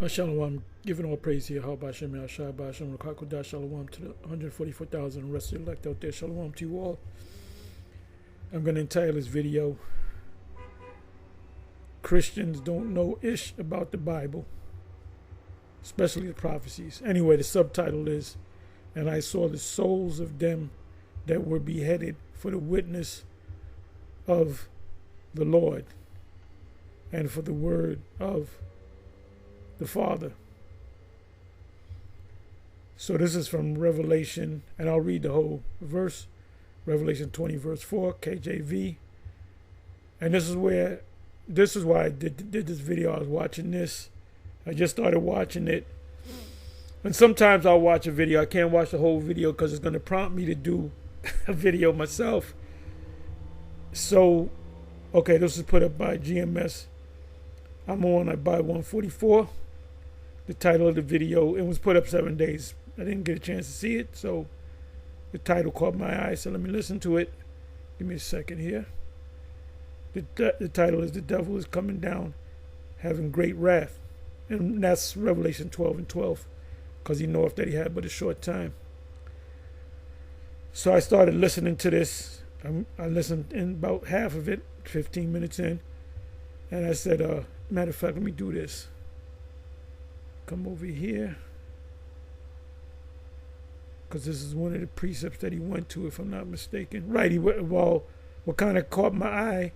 Shalom, giving all praise here. How about Shem Yashai, Bashem, Rakakudah, Shalom to the 144,000 rest of the elect out there. Shalom to you all. I'm going to entitle this video, Christians Don't Know Ish About the Bible, especially the prophecies. Anyway, the subtitle is, And I saw the souls of them that were beheaded for the witness of the Lord and for the word of the Father. So this is from Revelation, and I'll read the whole verse. Revelation 20 verse 4, KJV. And this is why I did this video. I was watching this. I just started watching it. And sometimes I'll watch a video. I can't watch the whole video because it's going to prompt me to do a video myself. So, okay, this is put up by GMS. I'm on, I buy 144. The title of the video, it was put up 7 days. I didn't get a chance to see it, so the title caught my eye, so let me listen to it. Give me a second here. The title is The Devil is Coming Down, Having Great Wrath. And that's Revelation 12 and 12, because he knoweth that he had but a short time. So I started listening to this. I listened in about half of it, 15 minutes in, and I said, matter of fact, let me do this. Come over here, because this is one of the precepts that he went to, if I'm not mistaken. Right, what kind of caught my eye,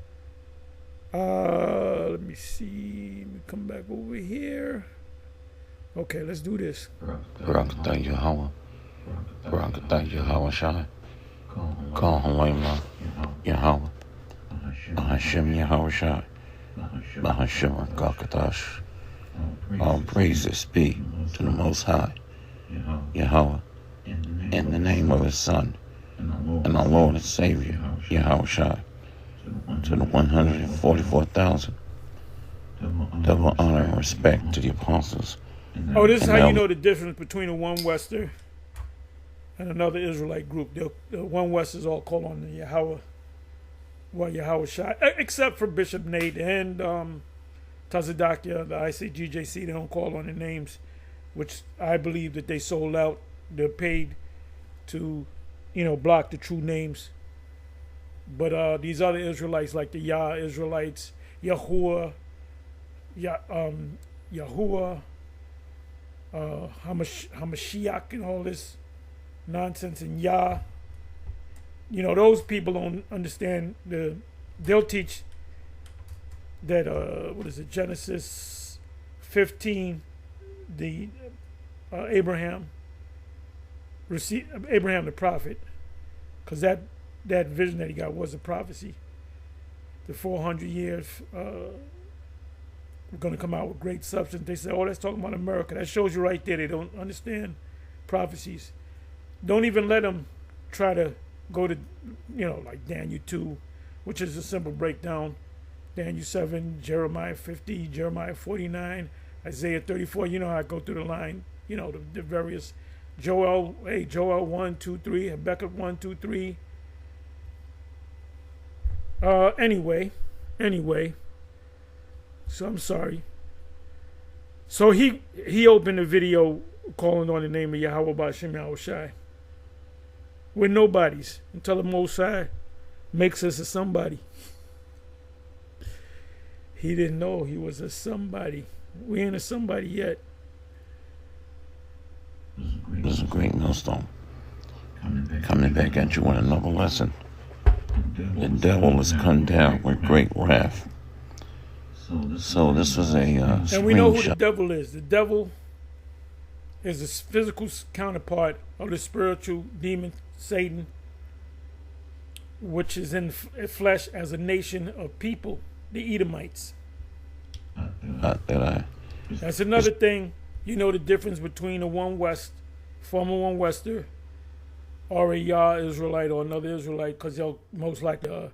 let me see, let me come back over here. Okay, let's do this. Barakatah Yahweh, Barakatah Yahweh Shai, Kal Halayma Yahweh, Bahashem Yahweh Shai, Bahashem Rakakatash. All praises be to the Most High, Yahweh, in the name of His Son, and our Lord and Savior, Yahweh Shai, to the 144,000. Double honor and respect to the apostles. Oh, this is how you know the difference between a one Wester and another Israelite group. The one Westers all call on the Yahweh Shai, except for Bishop Nate and Tazadakia, the ICGJC. They don't call on the names, which I believe that they sold out. They're paid to, block the true names. But these other Israelites, like the Yah Israelites, Yahuwah, Hamashiach, and all this nonsense, and Yah, those people don't understand they'll teach that Genesis 15, the Abraham the prophet, because that vision that he got was a prophecy. The 400 years we're going to come out with great substance. They say, oh, that's talking about America. That shows you right there they don't understand prophecies. Don't even let them try to go to like Daniel 2, which is a simple breakdown. Daniel 7, Jeremiah 50, Jeremiah 49, Isaiah 34. You know how I go through the line. The various Joel 1, 2, 3, Habakkuk 1, 2, 3. Anyway. So I'm sorry. So he opened a video calling on the name of Yahweh Bashem Yahweh Shai. We're nobodies until the Most High makes us a somebody. He didn't know he was a somebody. We ain't a somebody yet. This is a great millstone. Coming back at you with another lesson. The devil is come down with great wrath. So this was a and we know who the devil is. The devil is the physical counterpart of the spiritual demon Satan, which is in flesh as a nation of people, the Edomites. That's another thing. The difference between a former one Wester, or a Yah Israelite or another Israelite, because they'll most likely,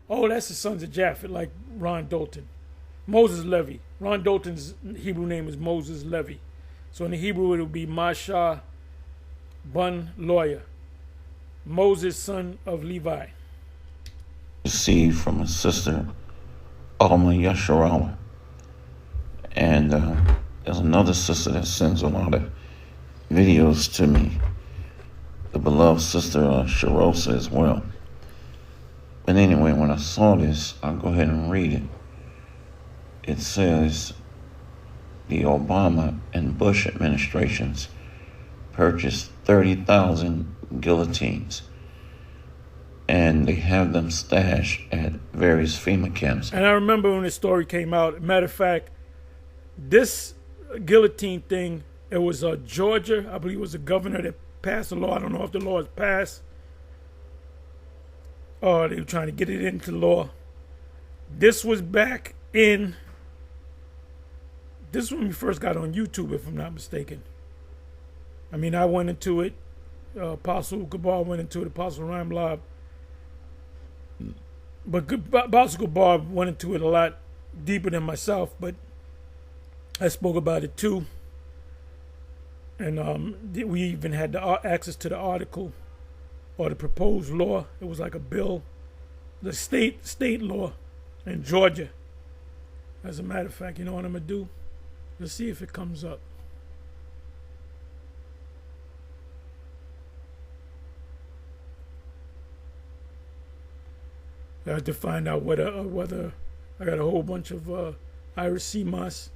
that's the sons of Japhet, like Ron Dalton. Moses Levy. Ron Dalton's Hebrew name is Moses Levy. So in the Hebrew it would be Masha Bun Lawyer. Moses, son of Levi. Received from a sister, Alma Yesharawa. And There's another sister that sends a lot of videos to me. The beloved sister Sharosa as well. But anyway, when I saw this, I'll go ahead and read it. It says the Obama and Bush administrations purchased 30,000 guillotines, and they have them stashed at various FEMA camps. And I remember when this story came out. Matter of fact, this guillotine thing, it was Georgia. I believe it was the governor that passed a law. I don't know if the law is passed. Oh, they were trying to get it into law. This was back in. This is when we first got on YouTube, if I'm not mistaken. I mean, I went into it. Apostle Gabar went into it. Apostle Rhyme Lob. But Apostle Gabar went into it a lot deeper than myself. But I spoke about it too. And we even had the access to the article or the proposed law. It was like a bill, the state law in Georgia. As a matter of fact, you know what I'm going to do? Let's see if it comes up. I have to find out whether I got a whole bunch of Irish sea moss.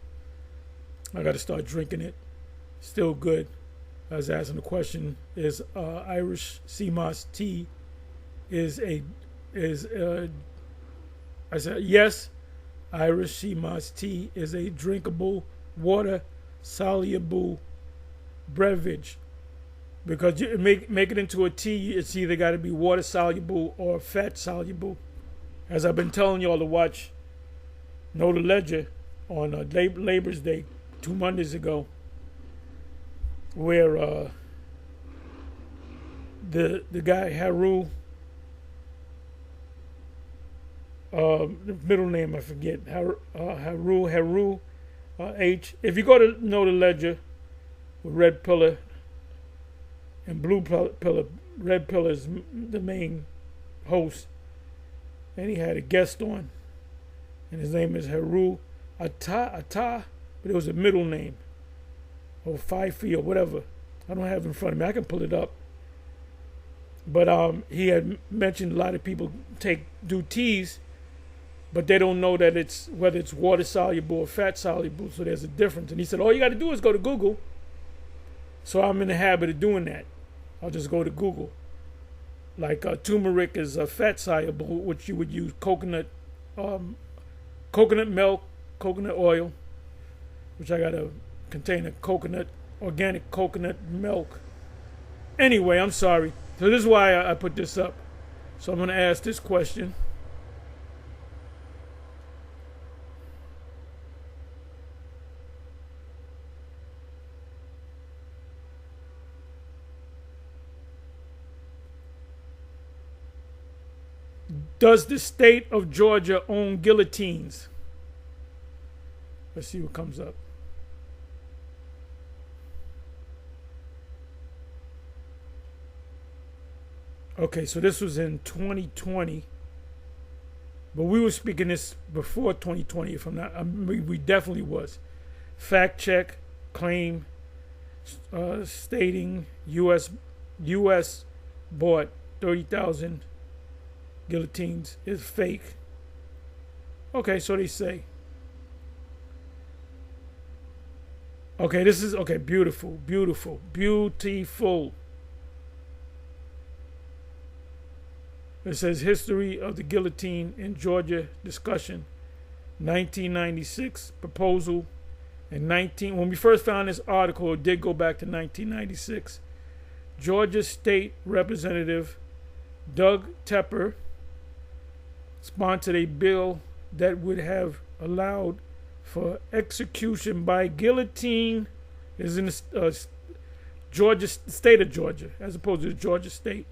I got to start drinking it. Still good. I was asking the question: is Irish sea moss tea I said yes. Irish sea moss tea is a drinkable, water soluble beverage. Because you make it into a tea, it's either got to be water soluble or fat soluble. As I've been telling y'all to watch Know the Ledger on Labor's Day 2 Mondays ago, where the guy Haru, the middle name I forget, Haru H. If you go to Know the Ledger with Red Pillar and Blue Pillar, Red Pillar is the main host, and he had a guest on, and his name is Haru Ata, but it was a middle name, or Fifi or whatever. I don't have it in front of me. I can pull it up. But he had mentioned a lot of people do teas, but they don't know that whether it's water soluble or fat soluble. So there's a difference. And he said, all you got to do is go to Google. So I'm in the habit of doing that. I'll just go to Google. Like turmeric is fat soluble, which you would use coconut milk, coconut oil, which I got a container of organic coconut milk. Anyway, I'm sorry. So this is why I put this up. So I'm going to ask this question. Does the state of Georgia own guillotines? Let's see what comes up. Okay, so this was in 2020, but we were speaking this before 2020. If I'm not, we definitely was. Fact check, claim, stating U.S. bought 30,000 guillotines is fake. Okay, so they say. Okay, this is okay. Beautiful. It says history of the guillotine in Georgia discussion, 1996 proposal, and when we first found this article, it did go back to 1996. Georgia State Representative Doug Tepper sponsored a bill that would have allowed for execution by guillotine. Is in the state of Georgia, as opposed to the Georgia State,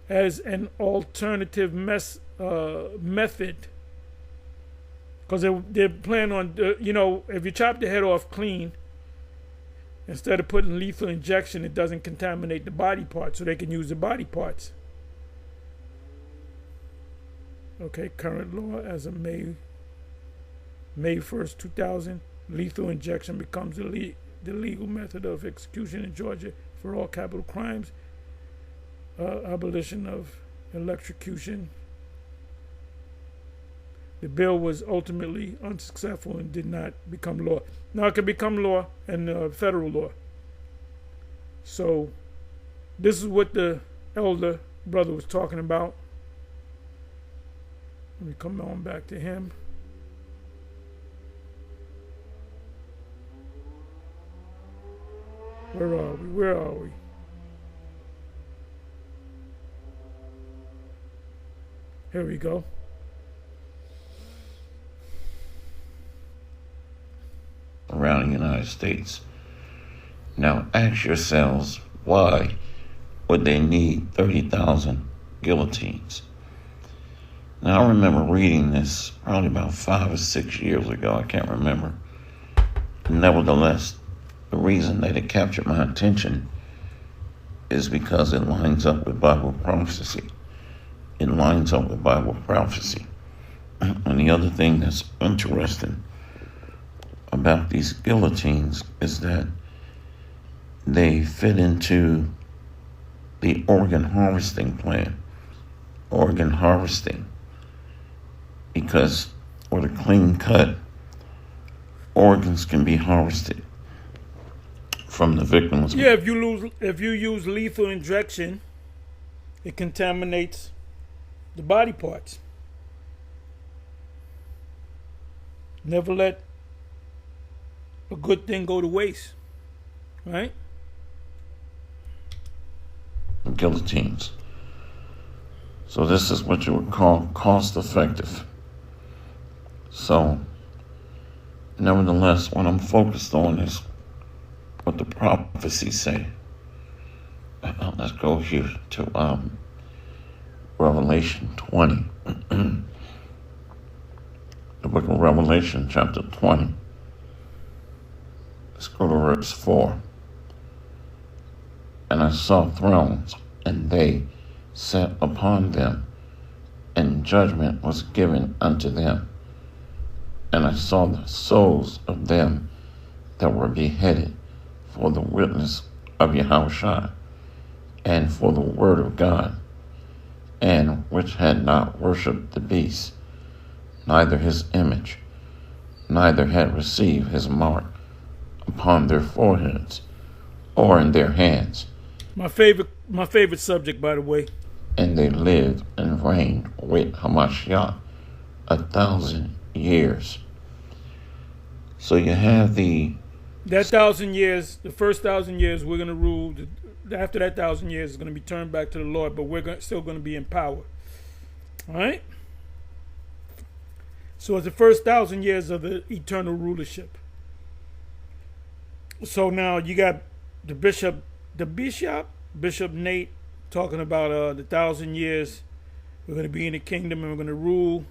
as an alternative method, because they're planning on, if you chop the head off clean, instead of putting lethal injection, it doesn't contaminate the body parts, so they can use the body parts. Okay, current law as of May 1st, 2000. Lethal injection becomes the legal method of execution in Georgia for all capital crimes. Abolition of electrocution. The bill was ultimately unsuccessful and did not become law. Now it can become law and federal law. So this is what the elder brother was talking about. Let me come on back to him. Where are we? Where are we? Here we go. Around the United States. Now ask yourselves, why would they need 30,000 guillotines? Now I remember reading this probably about 5 or 6 years ago, I can't remember. Nevertheless, the reason that it captured my attention is because it lines up with Bible prophecy. It lines up with Bible prophecy. And the other thing that's interesting about these guillotines is that they fit into the organ harvesting plan. Organ harvesting. Because with a clean cut, organs can be harvested from the victims. Yeah, if you use lethal injection, it contaminates the body parts. Never let a good thing go to waste, right? Guillotines. So this is what you would call cost effective. So, nevertheless, what I'm focused on is what the prophecies say. Let's go here to Revelation 20. The book of Revelation, chapter 20. Let's go to verse 4. And I saw thrones, and they sat upon them, and judgment was given unto them. And I saw the souls of them that were beheaded for the witness of Yahushua, and for the word of God, and which had not worshipped the beast, neither his image, neither had received his mark upon their foreheads or in their hands. My favorite subject, by the way. And they lived and reigned with Hamashiach 1,000 years. So you have that 1,000 years, the first 1,000 years, we're going to rule. After that 1,000 years, it's going to be turned back to the Lord, but we're still going to be in power. All right? So it's the first 1,000 years of the eternal rulership. So now you got Bishop Nate talking about the 1,000 years. We're going to be in the kingdom and we're going to rule.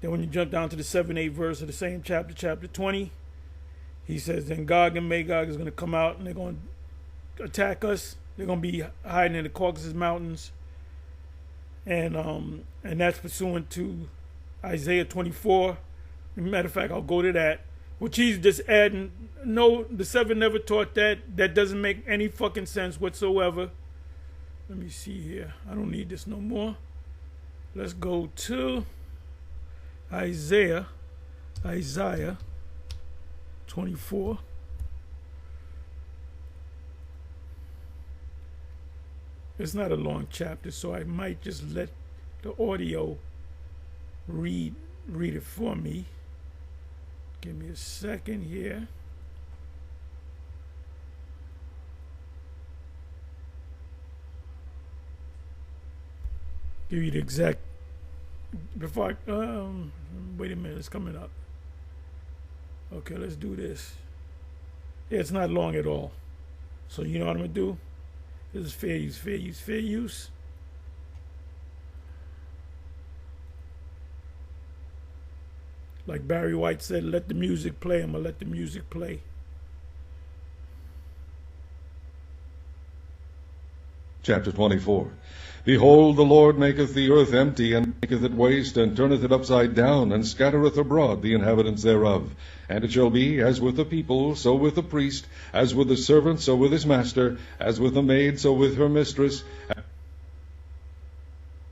Then when you jump down to the 7-8 verse of the same chapter, chapter 20, he says, then Gog and Magog is going to come out and they're going to attack us. They're going to be hiding in the Caucasus Mountains. And that's pursuant to Isaiah 24. Matter of fact, I'll go to that. Which he's just adding. No, the 7 never taught that. That doesn't make any fucking sense whatsoever. Let me see here. I don't need this no more. Let's go to Isaiah 24. It's not a long chapter, so I might just let the audio read it for me. Give me a second here. Give you the exact. Before I, wait a minute, it's coming up. Okay, let's do this. Yeah, it's not long at all. So you know what I'm gonna do? This is fair use, fair use, fair use. Like Barry White said, let the music play. I'm gonna let the music play. Chapter 24. Behold, the Lord maketh the earth empty, and maketh it waste, and turneth it upside down, and scattereth abroad the inhabitants thereof. And it shall be, as with the people, so with the priest, as with the servant, so with his master, as with the maid, so with her mistress,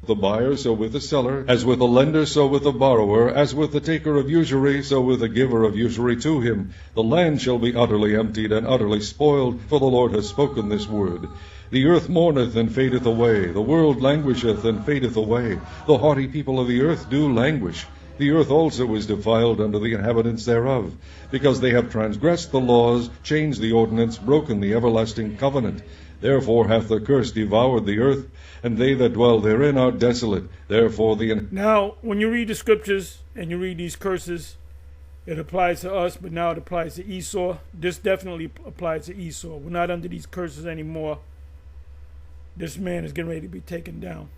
the buyer, so with the seller, as with the lender, so with the borrower, as with the taker of usury, so with the giver of usury to him. The land shall be utterly emptied and utterly spoiled, for the Lord has spoken this word. The earth mourneth and fadeth away, the world languisheth and fadeth away. The haughty people of the earth do languish. The earth also is defiled under the inhabitants thereof, because they have transgressed the laws, changed the ordinance, broken the everlasting covenant. Therefore hath the curse devoured the earth, and they that dwell therein are desolate. Therefore Now, when you read the scriptures and you read these curses, it applies to us, but now it applies to Esau. This definitely applies to Esau. We're not under these curses anymore. This man is getting ready to be taken down.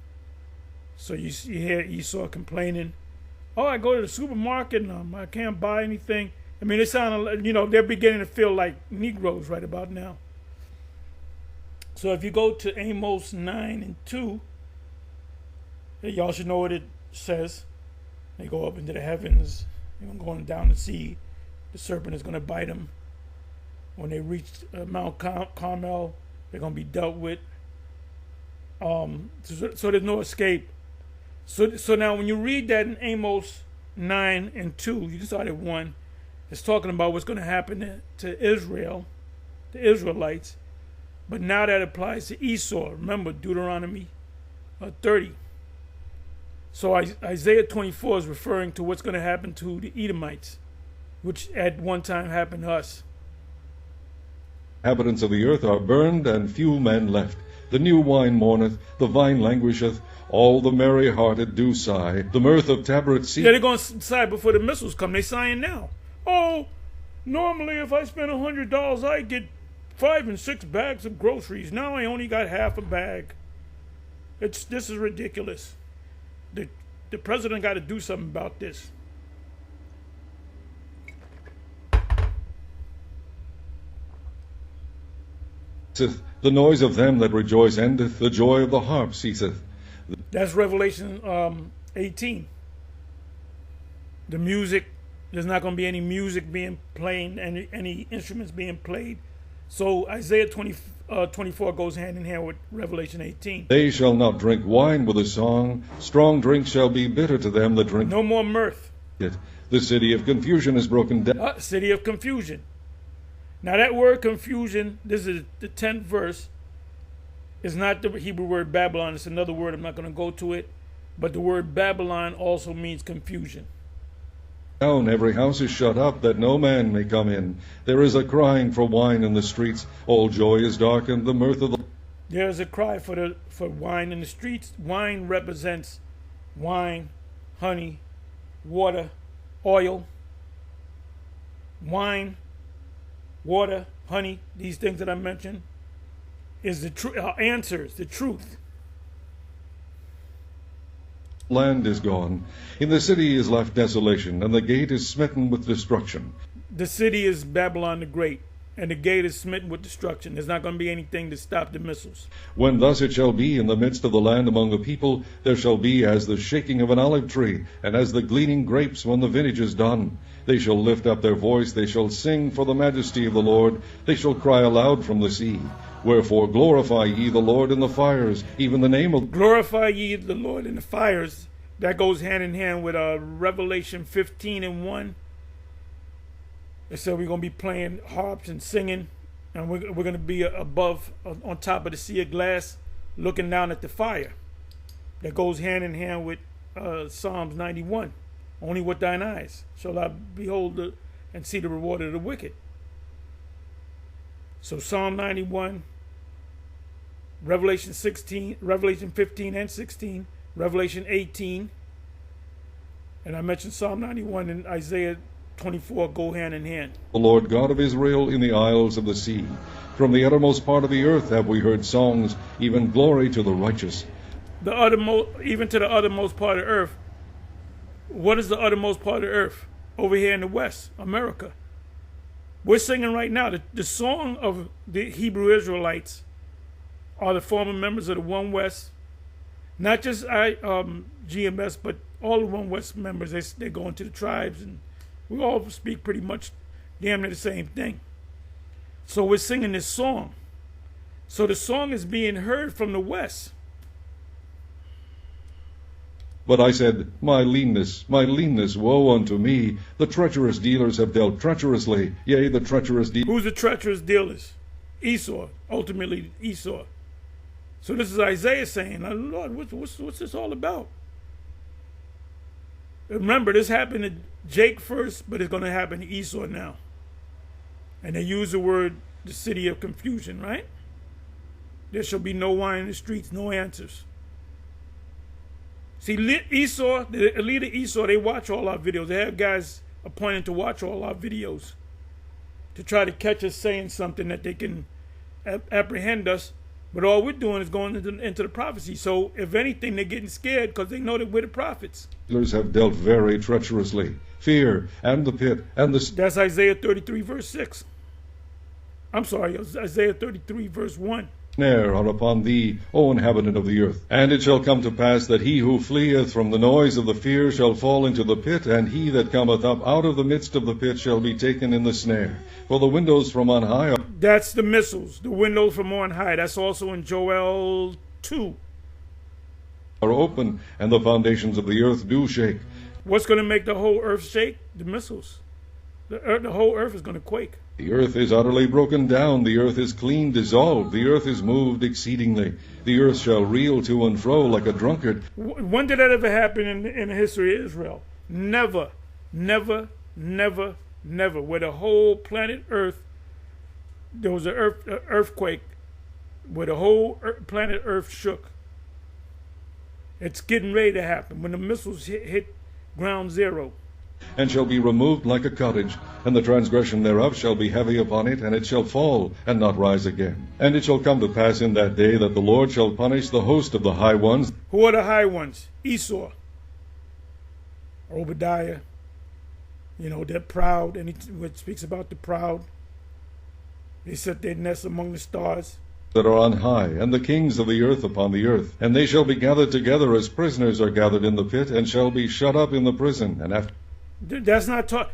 So you hear Esau complaining, "Oh, I go to the supermarket and I can't buy anything." I mean, it sounds, they're beginning to feel like Negroes right about now. So if you go to Amos 9:2, y'all should know what it says. They go up into the heavens, going down the sea. The serpent is going to bite them. When they reach Mount Carmel, they're going to be dealt with. So there's no escape. So now when you read that in Amos 9:2, you can start at 1. It's talking about what's going to happen to Israel, the Israelites. But now that applies to Esau. Remember Deuteronomy 30. So Isaiah 24 is referring to what's going to happen to the Edomites, which at one time happened to us. inhabitants of the earth are burned, and few men left. The new wine mourneth, the vine languisheth, all the merry-hearted do sigh. The mirth of Tabaret ceaseth. Yeah, they're going to sigh before the missiles come. They're sighing now. Oh, normally if I spend $100, I get 5 and 6 bags of groceries. Now I only got half a bag. This is ridiculous. The president got to do something about this. The noise of them that rejoice endeth, the joy of the harp ceaseth. That's Revelation 18. The music, there's not going to be any music being played, any instruments being played. So Isaiah 24 goes hand in hand with Revelation 18. They shall not drink wine with a song. Strong drink shall be bitter to them that drink. No more mirth. It. The city of confusion is broken down. City of confusion. Now that word confusion, this is the 10th verse, is not the Hebrew word Babylon. It's another word. I'm not going to go to it. But the word Babylon also means confusion. Down every house is shut up, that no man may come in. There is a crying for wine in the streets. All joy is darkened, the mirth of the... There is a cry for wine in the streets. Wine represents wine, honey, water, oil. Wine, water, honey, these things that I mentioned, is the answers, the truth. Land is gone. In the city is left desolation, and the gate is smitten with destruction. The city is Babylon the Great, and the gate is smitten with destruction. There's not going to be anything to stop the missiles. When thus it shall be in the midst of the land among the people, there shall be as the shaking of an olive tree, and as the gleaning grapes when the vintage is done. They shall lift up their voice, they shall sing for the majesty of the Lord, they shall cry aloud from the sea. Wherefore glorify ye the Lord in the fires, even the name of... Glorify ye the Lord in the fires. That goes hand in hand with Revelation 15:1. It said we're going to be playing harps and singing, and we're going to be above, on top of the sea of glass, looking down at the fire. That goes hand in hand with Psalms 91. Only with thine eyes shall I behold and see the reward of the wicked. So Psalm 91, Revelation 16, Revelation 15 and 16, Revelation 18, and I mentioned Psalm 91 and Isaiah 24 go hand in hand. The Lord God of Israel in the isles of the sea. From the uttermost part of the earth have we heard songs, even glory to the righteous. The uttermost, even to the uttermost part of the earth. What is the uttermost part of the earth? Over here in the West, America. We're singing right now. The song of the Hebrew Israelites are the former members of the One West Not just GMS, but all the One West members. They go into the tribes, and we all speak pretty much damn near the same thing. So we're singing this song. So the song is being heard from the West. But I said, my leanness, woe unto me. The treacherous dealers have dealt treacherously. Yea, the treacherous dealers. Who's the treacherous dealers? Esau, ultimately Esau. So this is Isaiah saying, Lord, what's this all about? Remember, this happened to Jake first, but it's going to happen to Esau now. And they use the word, the city of confusion, right? There shall be no wine in the streets, no answers. See, Esau, the elite of Esau, they watch all our videos. They have guys appointed to watch all our videos to try to catch us saying something that they can apprehend us. But all we're doing is going into the prophecy. So if anything, they're getting scared because they know that we're the prophets. Dealers have dealt very treacherously. Fear and the pit and the... That's Isaiah 33 verse 6. I'm sorry, Isaiah 33 verse 1. Snare are upon thee, O inhabitant of the earth. And it shall come to pass that he who fleeth from the noise of the fear shall fall into the pit, and he that cometh up out of the midst of the pit shall be taken in the snare. For the windows from on high are... That's the missiles, the windows from on high. That's also in Joel 2. Are open, and the foundations of the earth do shake. What's going to make the whole earth shake? The missiles. The whole earth is going to quake. The earth is utterly broken down, the earth is clean dissolved, the earth is moved exceedingly. The earth shall reel to and fro like a drunkard. When did that ever happen in the history of Israel? Never, never, never, never. Where the whole planet Earth, there was an earthquake where the whole planet Earth shook. It's getting ready to happen when the missiles hit ground zero. And shall be removed like a cottage, and the transgression thereof shall be heavy upon it, and it shall fall, and not rise again. And it shall come to pass in that day that the Lord shall punish the host of the high ones. Who are the high ones? Esau, Obadiah. You know, they're proud, and it speaks about the proud. They set their nests among the stars. That are on high, and the kings of the earth upon the earth. And they shall be gathered together as prisoners are gathered in the pit, and shall be shut up in the prison. And after... That's not talk.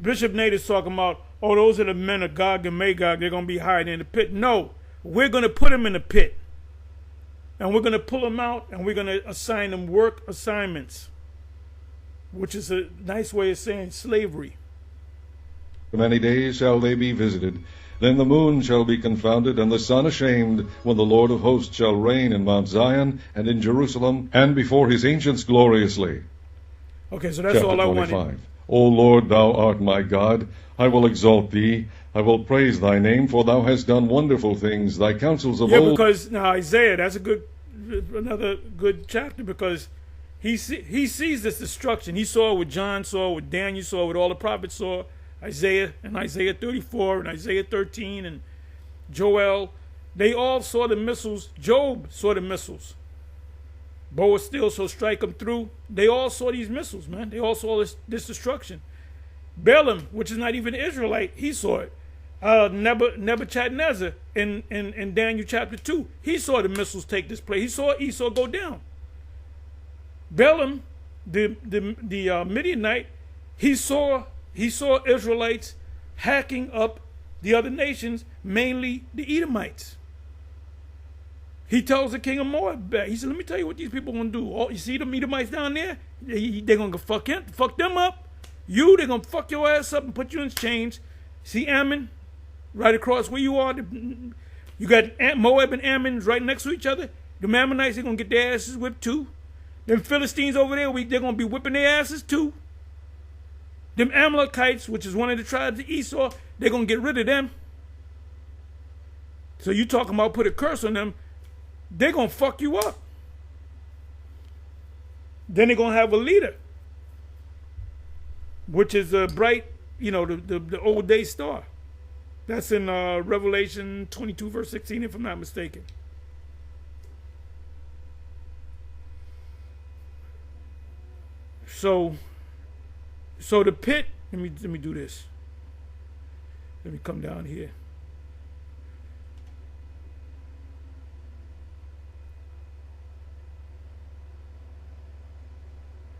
Bishop Nate is talking about, oh, those are the men of Gog and Magog. They're going to be hiding in the pit. No, we're going to put them in the pit. And we're going to pull them out, and we're going to assign them work assignments, which is a nice way of saying slavery. Many days shall they be visited. Then the moon shall be confounded, and the sun ashamed, when the Lord of hosts shall reign in Mount Zion and in Jerusalem, and before his ancients gloriously. Okay, so that's Chapter all I 25. wanted. O Lord, thou art my God. I will exalt thee. I will praise thy name, for thou hast done wonderful things. Thy counsels of old... Because now Isaiah, that's another good chapter, because he sees this destruction. He saw what John saw, what Daniel saw, what all the prophets saw. Isaiah and Isaiah 34 and Isaiah 13 and Joel. They all saw the missiles. Job saw the missiles. Boa still shall strike them through. They all saw these missiles, man. They all saw this destruction. Balaam, which is not even an Israelite, he saw it. Nebuchadnezzar in Daniel chapter 2, he saw the missiles take this place. He saw Esau go down. Balaam, the Midianite, he saw Israelites hacking up the other nations, mainly the Edomites. He tells the king of Moab, he said, let me tell you what these people are going to do. Oh, you see them Edomites down there? They're going to fuck them up. They're going to fuck your ass up and put you in chains. See Ammon, right across where you are? You got Moab and Ammon right next to each other. The Ammonites, they're going to get their asses whipped too. Them Philistines over there, they're going to be whipping their asses too. Them Amalekites, which is one of the tribes of Esau, they're going to get rid of them. So you talking about put a curse on them, they're going to fuck you up. Then they're going to have a leader, which is a bright, the old day star. That's in Revelation 22, verse 16, if I'm not mistaken. So the pit, let me do this. Let me come down here.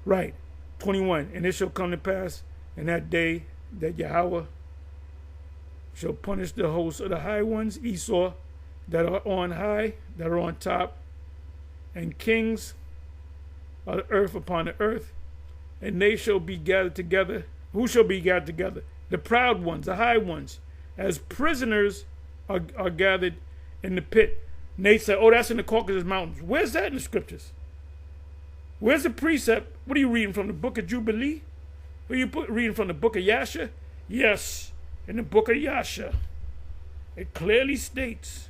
Right. 21. And it shall come to pass in that day that Yahweh shall punish the hosts of the high ones, Esau, that are on high, that are on top, and kings of the earth upon the earth, and they shall be gathered together. Who shall be gathered together? The proud ones, the high ones, as prisoners are gathered in the pit. And they say, oh, that's in the Caucasus Mountains. Where's that in the scriptures? Where's the precept? What are you reading from the book of Jubilee? What are you reading from the book of Yasha? Yes, in the book of Yasha, it clearly states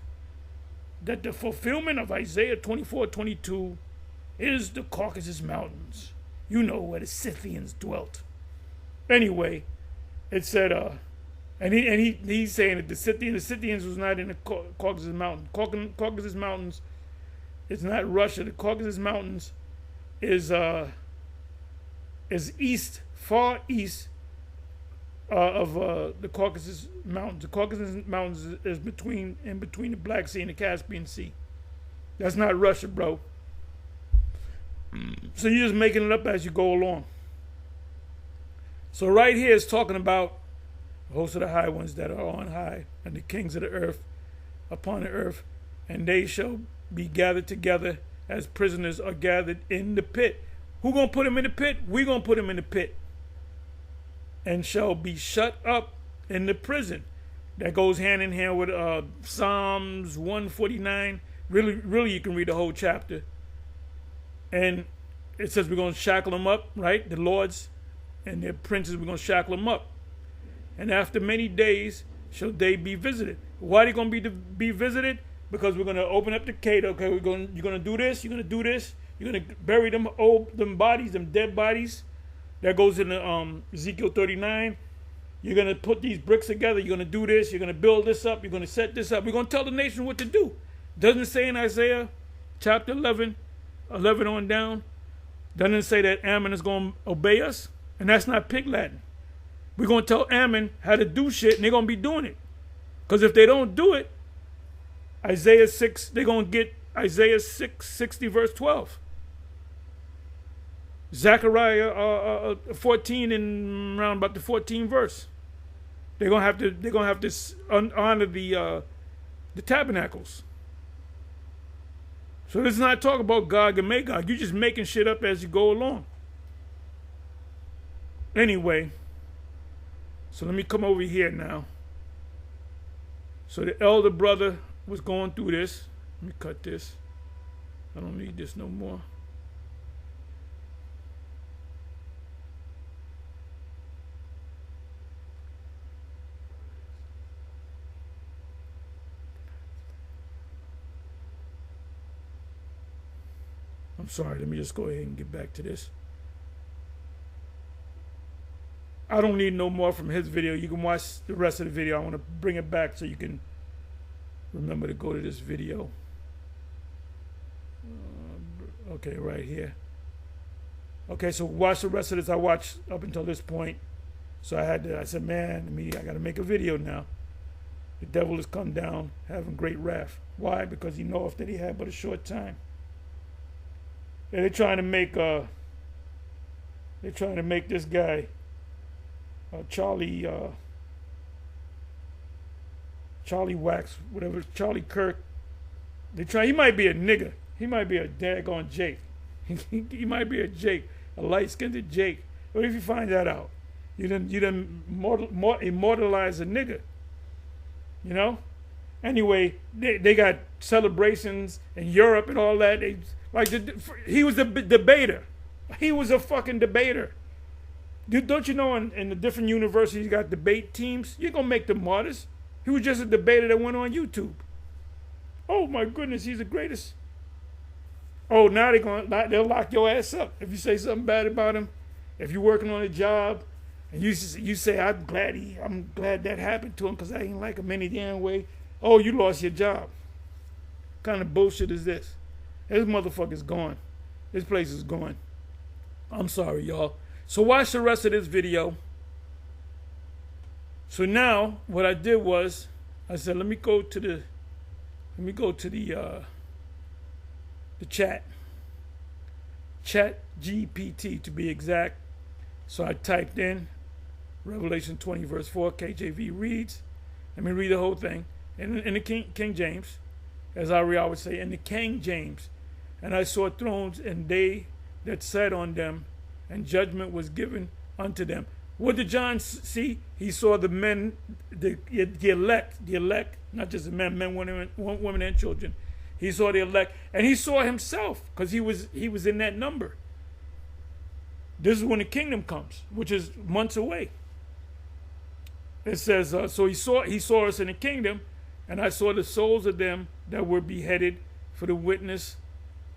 that the fulfillment of Isaiah 24:22 is the Caucasus Mountains. You know where the Scythians dwelt. Anyway, it said, and he's saying that the Scythians was not in the Caucasus Mountains. Caucasus Mountains is not Russia. The Caucasus Mountains is east, far east of the Caucasus Mountains. The Caucasus Mountains is in between the Black Sea and the Caspian Sea. That's not Russia, bro. So you're just making it up as you go along. So right here is talking about the hosts of the high ones that are on high, and the kings of the earth upon the earth, and they shall be gathered together as prisoners are gathered in the pit. Who gonna put them in the pit? We gonna put them in the pit. And shall be shut up in the prison. That goes hand in hand with Psalms 149. Really, you can read the whole chapter. And it says we're going to shackle them up, right? The lords and their princes, we're going to shackle them up. And after many days shall they be visited. Why are they going to be visited? Because we're going to open up the gate. Okay, you're going to do this. You're going to do this. You're going to bury them bodies, them dead bodies. That goes in Ezekiel 39. You're going to put these bricks together. You're going to do this. You're going to build this up. You're going to set this up. We're going to tell the nation what to do. Doesn't it say in Isaiah chapter 11 on down, doesn't it say that Ammon is going to obey us? And that's not pig Latin. We're going to tell Ammon how to do shit, and they're going to be doing it. Because if they don't do it, Isaiah 6, they're going to get Isaiah 60 verse 12. Zechariah 14 and around about the 14th verse. They're gonna have to honor the tabernacles. So this is not talking about Gog and Magog. You're just making shit up as you go along. Anyway, so let me come over here now. So the elder brother was going through this. Let me cut this. I don't need this no more. I'm sorry, let me just go ahead and get back to this. I don't need no more from his video. You can watch the rest of the video. I want to bring it back so you can remember to go to this video. Okay, right here. Okay, so watch the rest of this. I watched up until this point. So I said, man, I got to make a video now. The devil has come down having great wrath. Why? Because he knoweth that he had but a short time. And they're trying to make this guy Charlie Wax, whatever, Charlie Kirk. He might be a nigger. He might be a daggone Jake. He might be a Jake, a light-skinned Jake. What if you find that out? You done immortalize a nigger. You know? Anyway, they got celebrations in Europe and all that. He was a debater. He was a fucking debater. Don't you know in the different universities you got debate teams? You're gonna make them martyrs. He was just a debater that went on YouTube. Oh my goodness, he's the greatest. Oh, now they'll lock your ass up if you say something bad about him. If you're working on a job and you say I'm glad that happened to him because I ain't like him any damn way. Oh, you lost your job. What kind of bullshit is this? This motherfucker's gone. This place is gone. I'm sorry, y'all. So watch the rest of this video. So now what I did was I said, let me go to the chat. Chat GPT to be exact. So I typed in Revelation 20 verse 4, KJV reads. Let me read the whole thing. In the King James, as I always say, in the King James. And I saw thrones, and they that sat on them, and judgment was given unto them. What did John see? He saw the men, the elect, not just the men, women, and children. He saw the elect, and he saw himself, because he was in that number. This is when the kingdom comes, which is months away. It says, so he saw us in the kingdom, and I saw the souls of them that were beheaded for the witness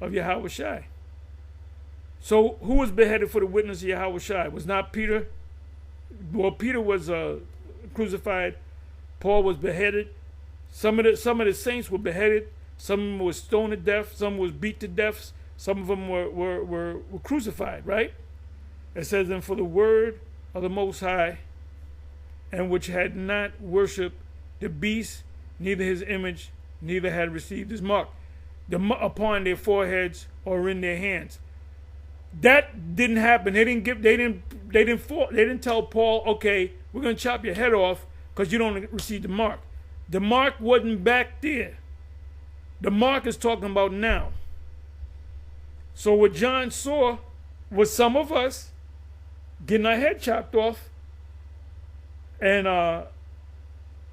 of Yahushua. So who was beheaded for the witness of Yahushua? It was not Peter. Well, Peter was crucified. Paul was beheaded. Some of the saints were beheaded. Some of them were stoned to death. Some was beat to death. Some of them were crucified, right? It says, and for the word of the Most High, and which had not worshipped the beast, neither his image, neither had received his mark upon their foreheads or in their hands. That didn't happen. They didn't tell Paul, okay, we're going to chop your head off because you don't receive the mark. The mark wasn't back there. The mark is talking about now. So what John saw was some of us getting our head chopped off, and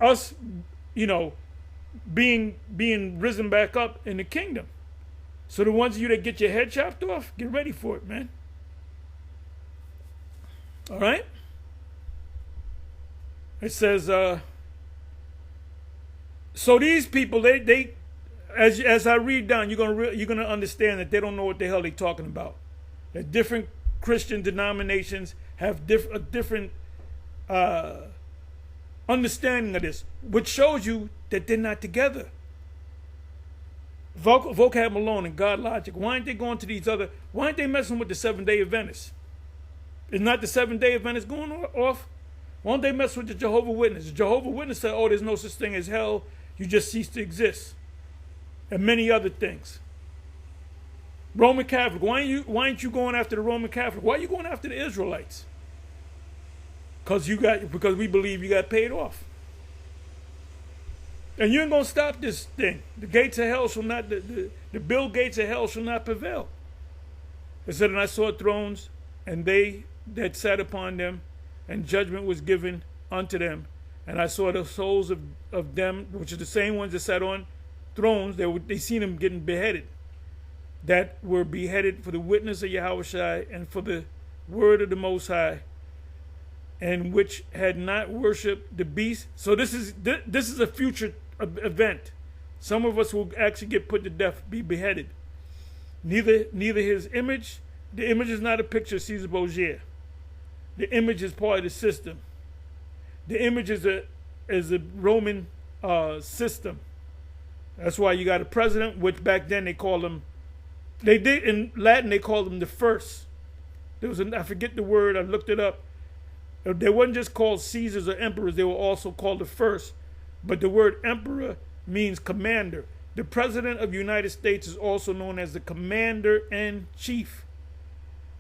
us, being risen back up in the kingdom. So the ones of you that get your head chopped off, get ready for it, man. All right? It says, so these people, they as I read down, you're gonna understand that they don't know what the hell they're talking about. That different Christian denominations have a different understanding of this, which shows you that they're not together. Vocab Malone and God Logic, why aren't they going to these other, why aren't they messing with the Seventh-day Adventists? Is not the Seventh-day Adventists going off? Why don't they mess with the Jehovah's Witnesses? The Jehovah's Witnesses say, oh, there's no such thing as hell, you just cease to exist. And many other things. Roman Catholic, why ain't you going after the Roman Catholic? Why are you going after the Israelites? Because we believe you got paid off. And you ain't gonna stop this thing. The gates of hell shall not, the Bill Gates of hell shall not prevail. It said, and I saw thrones, and they that sat upon them, and judgment was given unto them. And I saw the souls of them, which are the same ones that sat on thrones. They seen them getting beheaded. That were beheaded for the witness of Yahushua and for the word of the Most High, and which had not worshipped the beast. So this is a future event. Some of us will actually get put to death, be beheaded. Neither his image. The image is not a picture of Caesar Borgia. The image is part of the system. The image is a Roman system. That's why you got a president, which back then they called him. They did in Latin. They called him the first. There was I forget the word. I looked it up. They weren't just called Caesars or emperors. They were also called the first. But the word emperor means commander. The president of the United States is also known as the commander-in-chief.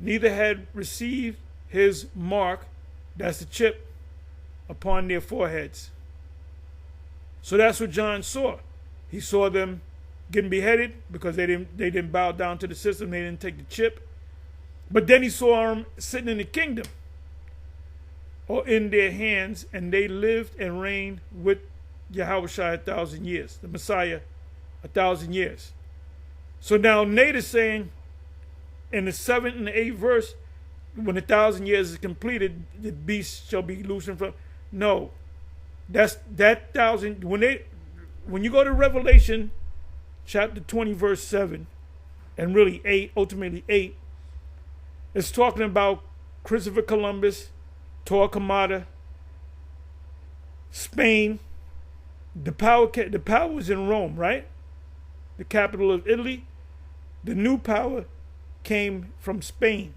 Neither had received his mark, that's the chip, upon their foreheads. So that's what John saw. He saw them getting beheaded because they didn't bow down to the system. They didn't take the chip. But then he saw them sitting in the kingdom, or in their hands, and they lived and reigned with Yahushua 1,000 years, the Messiah 1,000 years. So now Nate is saying in the 7th and the 8th verse, when 1,000 years is completed, the beast shall be loosened from. No, that's that 1,000. When you go to Revelation chapter 20 verse 7, and really 8, ultimately 8, it's talking about Christopher Columbus, Torquemada, Spain. The power was in Rome, right? The capital of Italy. The new power came from Spain.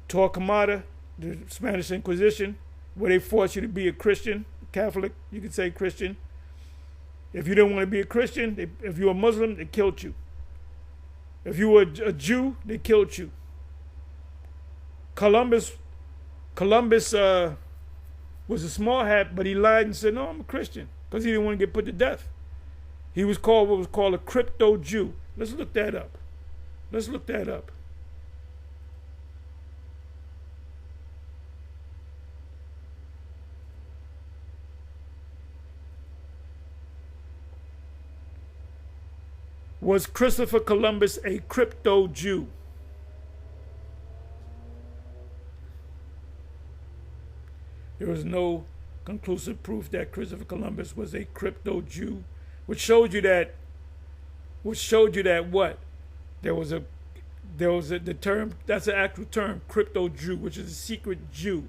Torquemada, the Spanish Inquisition, where they forced you to be a Christian, Catholic, you could say Christian. If you didn't want to be a Christian, if you were a Muslim, they killed you. If you were a Jew, they killed you. Columbus was a small hat, but he lied and said, no, I'm a Christian, because he didn't want to get put to death. He was called what was called a crypto Jew. Let's look that up. Let's look that up. Was Christopher Columbus a crypto Jew? There is no conclusive proof that Christopher Columbus was a crypto Jew, which showed you that what? There was the term, that's an actual term, crypto Jew, which is a secret Jew.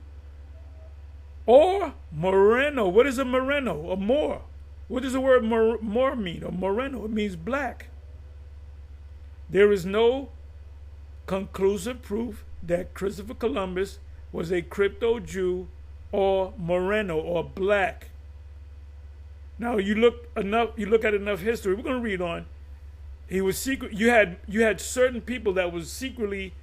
Or Moreno. What is a Moreno? A Moor. What does the word Moor mean? Or Moreno? It means black. There is no conclusive proof that Christopher Columbus was a crypto Jew or Moreno or black. Now you look at enough history. We're going to read on. He was secret. You had certain people that was secretly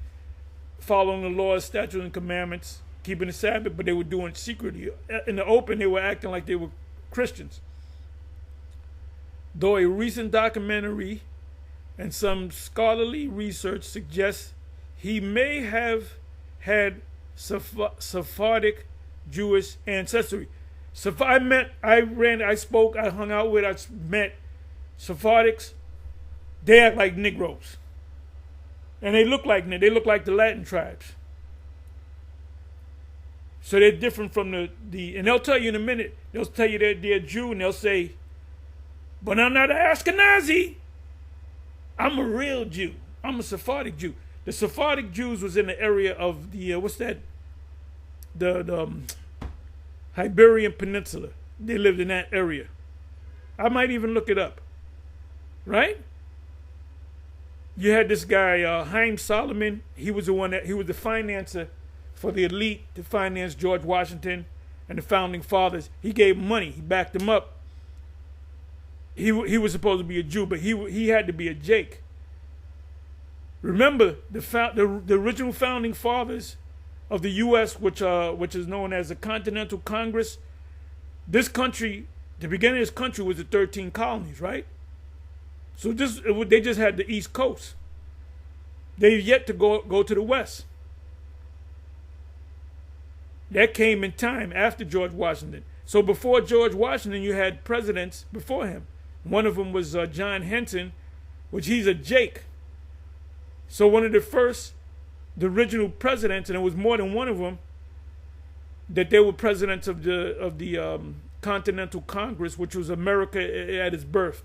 following the laws, statutes, and commandments, keeping the Sabbath, but they were doing it secretly. In the open, they were acting like they were Christians. Though a recent documentary and some scholarly research suggests he may have had Sephardic Jewish ancestry. I met Sephardics. They act like Negroes. And they look like the Latin tribes. So they're different from the and they'll tell you in a minute, they'll tell you they're Jew, and they'll say, but I'm not an Ashkenazi. I'm a real Jew. I'm a Sephardic Jew. The Sephardic Jews was in the area of the the Iberian Peninsula. They lived in that area. I might even look it up. Right? You had this guy Haim Solomon. He was the financer for the elite to finance George Washington and the founding fathers. He gave money. He backed them up. He was supposed to be a Jew, but he had to be a Jake. Remember the original founding fathers of the U.S., which is known as the Continental Congress. This country, the beginning of this country was the 13 colonies, right? So they just had the East Coast. They've yet to go to the West. That came in time after George Washington. So before George Washington, you had presidents before him. One of them was John Henson, which he's a Jake. So one of the original presidents, and it was more than one of them, that they were presidents of the Continental Congress, which was America at its birth.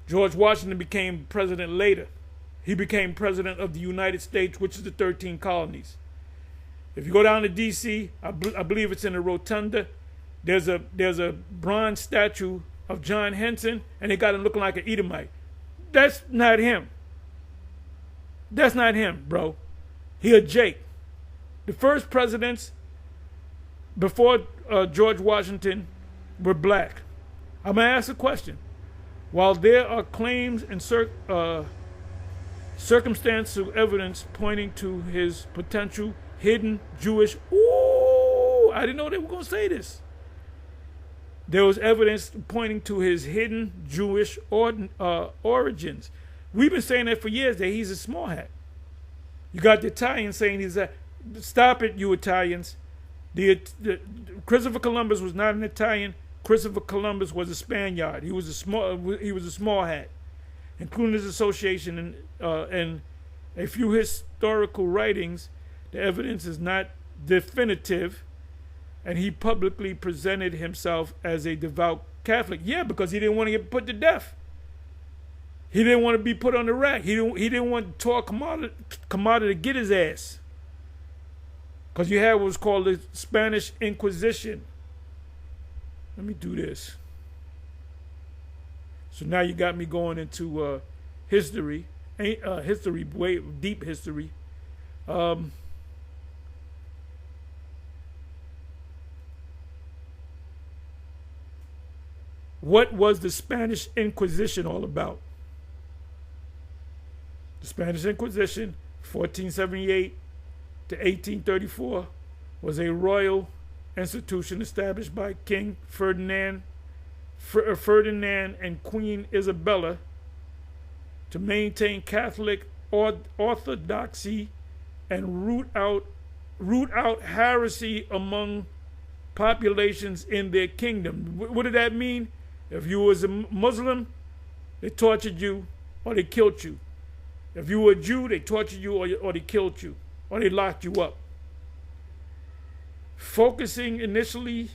George Washington became president later. He became president of the United States, which is the 13 colonies. If you go down to D.C., I believe it's in the Rotunda, there's a bronze statue of John Henson, and they got him looking like an Edomite. That's not him. That's not him, bro. He a Jake. The first presidents before George Washington were black. I'm going to ask a question. While there are claims and circumstantial evidence pointing to his potential hidden Jewish... Ooh, I didn't know they were going to say this. There was evidence pointing to his hidden Jewish origins. We've been saying that for years, that he's a small hat. You got the Italians saying he's a... Stop it, you Italians. Christopher Columbus was not an Italian. Christopher Columbus was a Spaniard. He was a small hat, including his association and a few historical writings. The evidence is not definitive, and he publicly presented himself as a devout Catholic. Yeah, because he didn't want to get put to death. He didn't want to be put on the rack. He didn't want Tor Quemada to get his ass. Because you had what was called the Spanish Inquisition. Let me do this. So now you got me going into history, way deep history. What was the Spanish Inquisition all about? Spanish Inquisition, 1478 to 1834, was a royal institution established by King Ferdinand and Queen Isabella to maintain Catholic orthodoxy and root out heresy among populations in their kingdom. What did that mean? If you was a Muslim, they tortured you or they killed you. If you were a Jew, they tortured you or they killed you or they locked you up. Focusing initially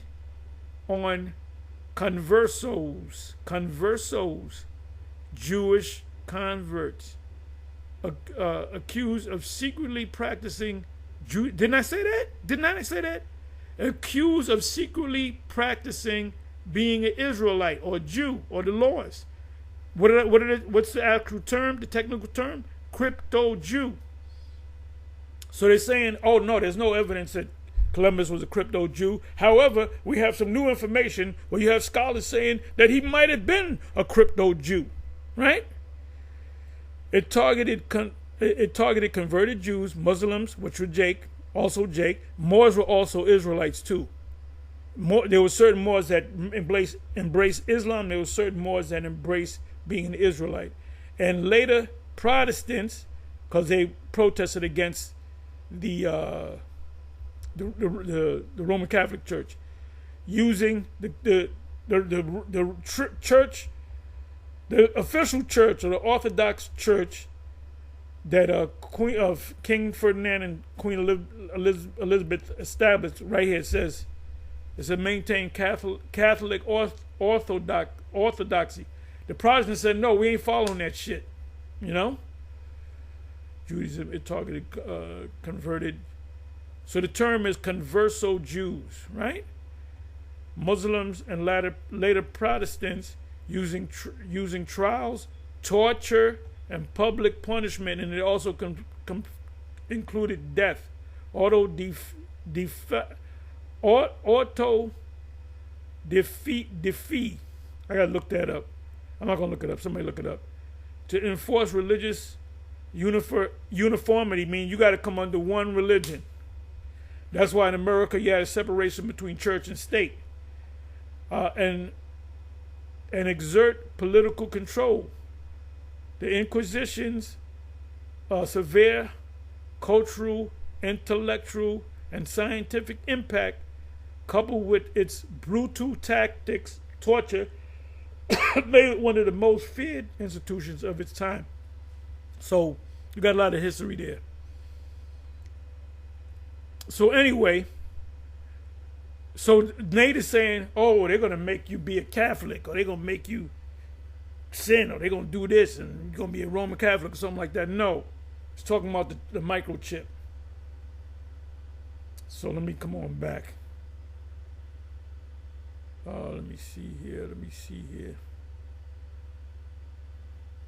on conversos, Jewish converts, accused of secretly practicing Didn't I say that? Didn't I say that? Accused of secretly practicing being an Israelite or a Jew or the laws. What's the actual term, the technical term? Crypto-Jew. So they're saying, oh no, there's no evidence that Columbus was a crypto-Jew. However, we have some new information where you have scholars saying that he might have been a crypto-Jew, right? It targeted converted Jews, Muslims, which were Jake. Moors were also Israelites too. There were certain Moors that embraced Islam. There were certain Moors that embraced being an Israelite. And later Protestants, because they protested against the Roman Catholic Church, using the church, the official church or the Orthodox Church that King Ferdinand and Queen Elizabeth established. Right here it says, maintain Catholic orthodoxy. The Protestants said, no, we ain't following that shit. You know? Judaism, it targeted converted. So the term is converso Jews, right? Muslims and later Protestants using trials, torture, and public punishment, and it also included death. Defeat. I gotta look that up. I'm not gonna look it up. Somebody look it up. To enforce religious uniformity means you got to come under one religion. That's why in America you had a separation between church and state, and exert political control. The Inquisition's severe cultural, intellectual, and scientific impact, coupled with its brutal tactics, torture, made it one of the most feared institutions of its time. So you got a lot of history there. So anyway, so Nate is saying, oh, they're going to make you be a Catholic, or they're going to make you sin, or they're going to do this, and you're going to be a Roman Catholic or something like that. No, it's talking about the microchip. So let me come on back. Let me see here.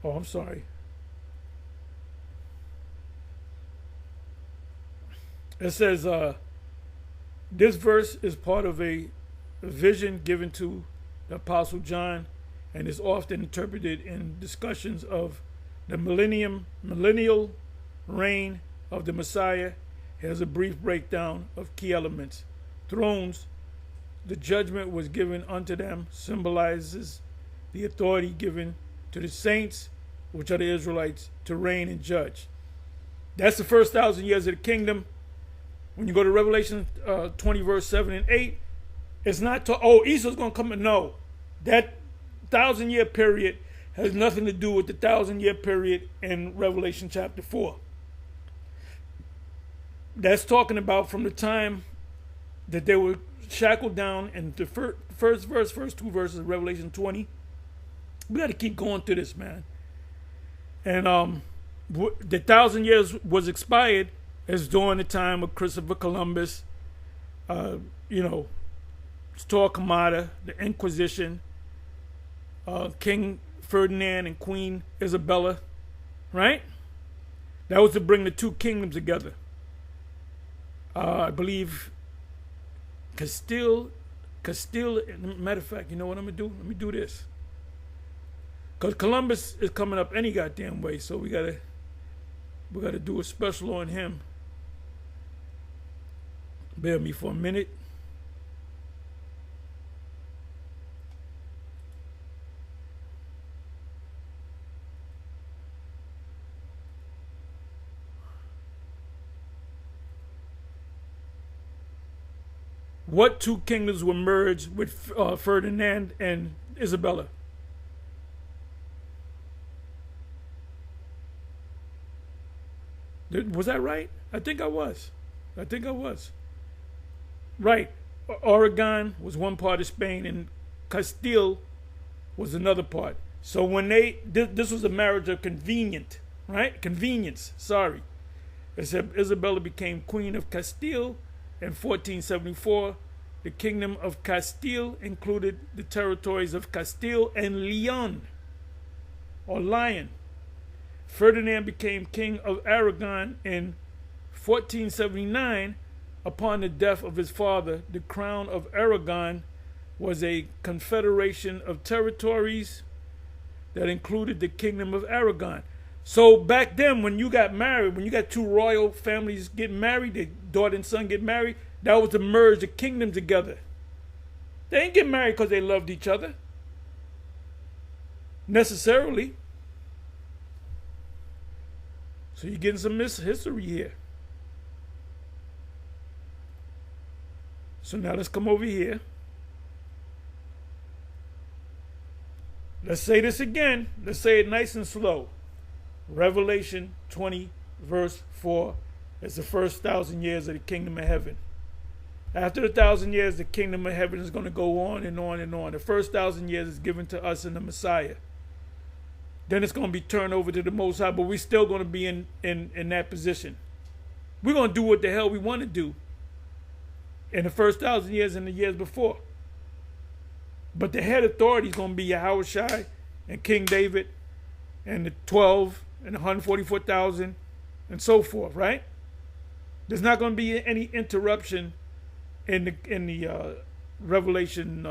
Oh, I'm sorry. It says, this verse is part of a vision given to the Apostle John and is often interpreted in discussions of the millennial reign of the Messiah. Here's a brief breakdown of key elements. Thrones, the judgment was given unto them, symbolizes the authority given to the saints, which are the Israelites, to reign and judge. That's the first 1,000 years of the kingdom. When you go to Revelation 20, verse 7 and 8, it's not Esau's going to come in. No, that 1,000-year period has nothing to do with the 1,000-year period in Revelation chapter 4. That's talking about from the time that they were shackled down in the first two verses of Revelation 20. We got to keep going through this, man. And the 1,000 years was expired is during the time of Christopher Columbus, Torquemada, the Inquisition, King Ferdinand and Queen Isabella, right? That was to bring the two kingdoms together. I believe Castile, matter of fact, you know what I'm going to do? Let me do this. Because Columbus is coming up any goddamn way, so we got to We got to do a special on him. Bear with me for a minute. What two kingdoms were merged with Ferdinand and Isabella? Was that right? I think I was. Right. Aragon was one part of Spain and Castile was another part. So when this was a marriage of convenience, sorry. It said Isabella became Queen of Castile in 1474. The Kingdom of Castile included the territories of Castile and Leon, or Lion. Ferdinand became King of Aragon in 1479. Upon the death of his father, the crown of Aragon was a confederation of territories that included the Kingdom of Aragon. So back then, when you got married, when you got two royal families getting married, their daughter and son get married, that was to merge the kingdom together. They didn't get married because they loved each other, necessarily. So you're getting some history here. So now let's come over here. Let's say this again. Let's say it nice and slow. Revelation 20, verse 4 is the first 1,000 years of the kingdom of heaven. After the 1,000 years, the kingdom of heaven is going to go on and on and on. The first 1,000 years is given to us in the Messiah. Then it's going to be turned over to the Most High, but we're still going to be in that position. We're going to do what the hell we want to do in the first 1,000 years and the years before. But the head authority is going to be Yahushua and King David and the 12 and the 144,000 and so forth, right? There's not going to be any interruption in the Revelation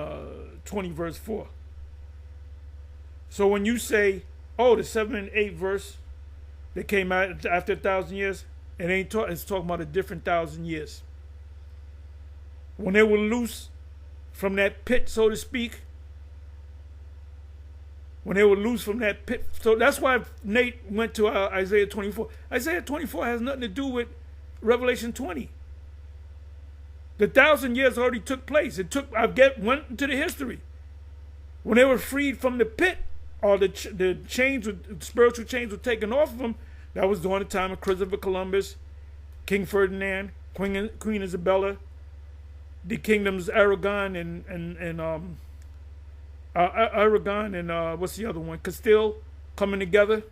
20 verse 4. So when you say, oh, the 7 and 8 verse that came out after 1,000 years, it's talking about a different 1,000 years. When they were loose from that pit, so to speak, so that's why Nate went to Isaiah 24. Isaiah 24 has nothing to do with Revelation 20. The 1,000 years already took place. Went into the history. When they were freed from the pit, or the spiritual chains were taken off of them, that was during the time of Christopher Columbus, King Ferdinand, Queen Isabella, the kingdoms Aragon and what's the other one? Castile coming together.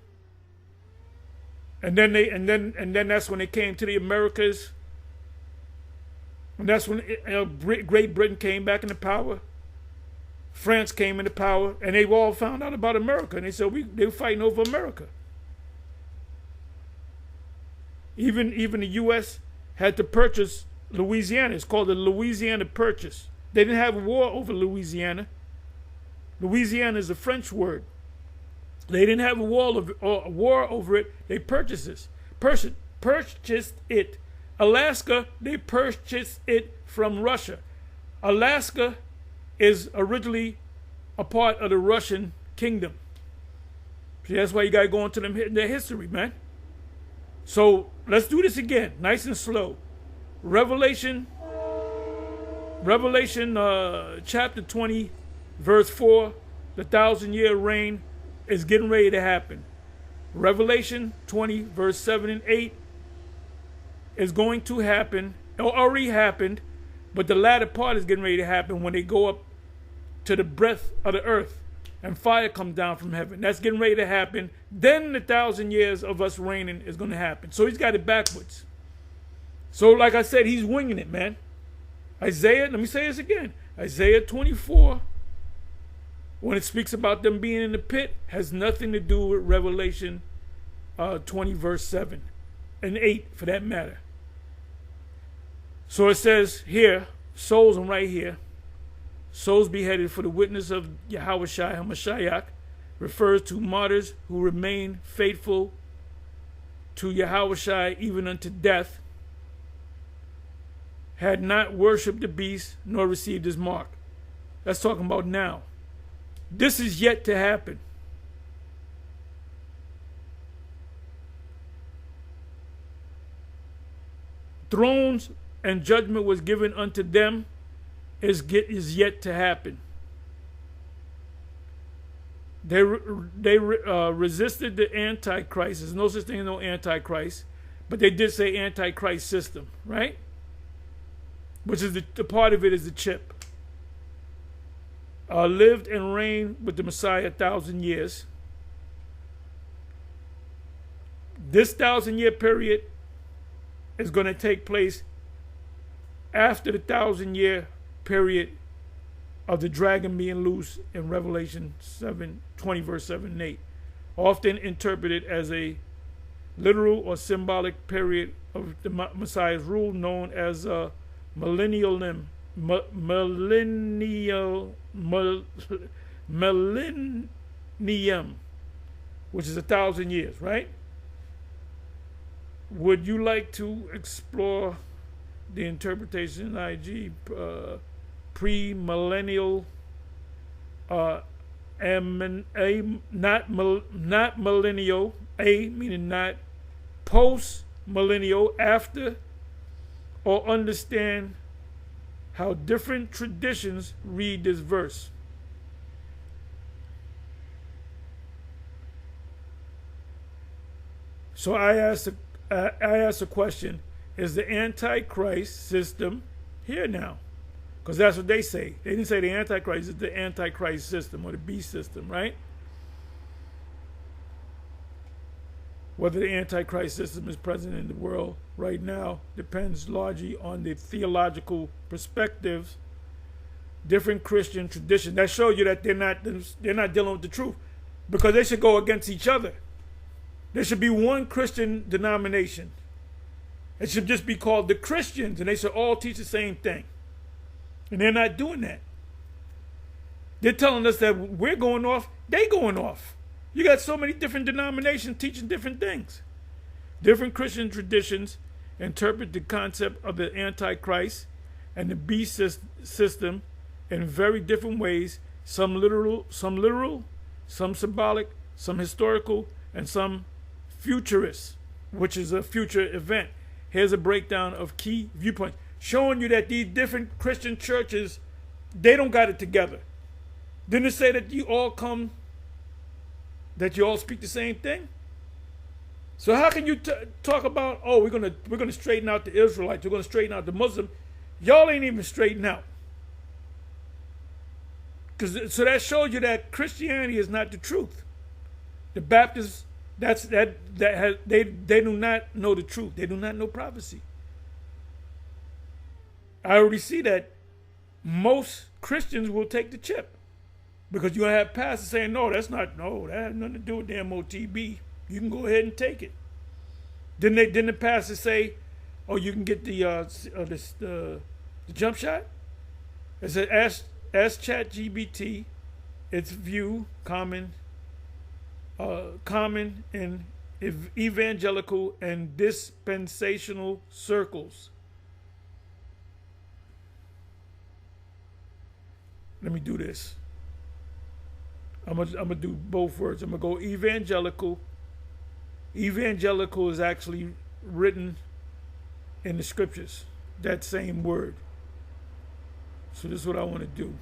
And then that's when they came to the Americas. And that's when Great Britain came back into power. France came into power, and they all found out about America, and they said they were fighting over America. Even the U.S. had to purchase Louisiana. It's called the Louisiana Purchase. They didn't have a war over Louisiana. Louisiana is a French word. They didn't have a war over it. They purchased it. Alaska, they purchased it from Russia. Alaska is originally a part of the Russian kingdom. See, that's why you got to go into their history, man. So let's do this again, nice and slow. Revelation chapter 20, verse 4, the 1,000-year reign is getting ready to happen. Revelation 20, verse 7 and 8 is going to happen, or already happened, but the latter part is getting ready to happen when they go up to the breadth of the earth and fire comes down from heaven. That's getting ready to happen. Then the 1,000 years of us reigning is going to happen. So he's got it backwards. So like I said, he's winging it, man. Isaiah, let me say this again. Isaiah 24, when it speaks about them being in the pit, has nothing to do with Revelation 20, verse 7 and 8, for that matter. So it says here, souls, and right here, souls beheaded for the witness of Yahushua HaMashiach refers to martyrs who remain faithful to Yahushua even unto death, had not worshipped the beast nor received his mark. That's talking about now. This is yet to happen. Thrones and judgment was given unto them is yet to happen. They resisted the Antichrist. There's no such thing as no Antichrist, but they did say Antichrist system, right? Which is the part of it is the chip. Lived and reigned with the Messiah 1,000 years. This 1,000-year period is going to take place after the 1,000-year period of the dragon being loose in Revelation 7:20, verse 7 and 8, often interpreted as a literal or symbolic period of the Messiah's rule, known as millennium, which is 1,000 years, right? Would you like to explore the interpretation, IG, pre-millennial, not millennial, A meaning not, post-millennial, after, or understand how different traditions read this verse? So I asked a question: is the Antichrist system here now? Because that's what they say. They didn't say the Antichrist, it's the Antichrist system or the beast system, right? Whether the Antichrist system is present in the world right now depends largely on the theological perspectives, different Christian traditions. That shows you that they're not dealing with the truth, because they should go against each other. There should be one Christian denomination. It should just be called the Christians, and they should all teach the same thing. And they're not doing that. They're telling us that we're going off, they going off. You got so many different denominations teaching different things. Different Christian traditions interpret the concept of the Antichrist and the beast system in very different ways. Some literal, some symbolic, some historical, and some futurist, which is a future event. Here's a breakdown of key viewpoints, showing you that these different Christian churches, they don't got it together. Didn't it say that you all come, that you all speak the same thing? So how can you talk about, oh, we're gonna straighten out the Israelites, we're gonna straighten out the Muslim? Y'all ain't even straightened out. So that shows you that Christianity is not the truth. The Baptists, they do not know the truth. They do not know prophecy. I already see that most Christians will take the chip, because you're gonna have pastors saying, that has nothing to do with the MOTB. You can go ahead and take it. Didn't the pastor say, oh, you can get the jump shot? It said, ask ChatGPT its view common in evangelical and dispensational circles. Let me do this. I'm gonna do both words. I'm gonna go evangelical. Evangelical is actually written in the scriptures, that same word. So this is what I want to do.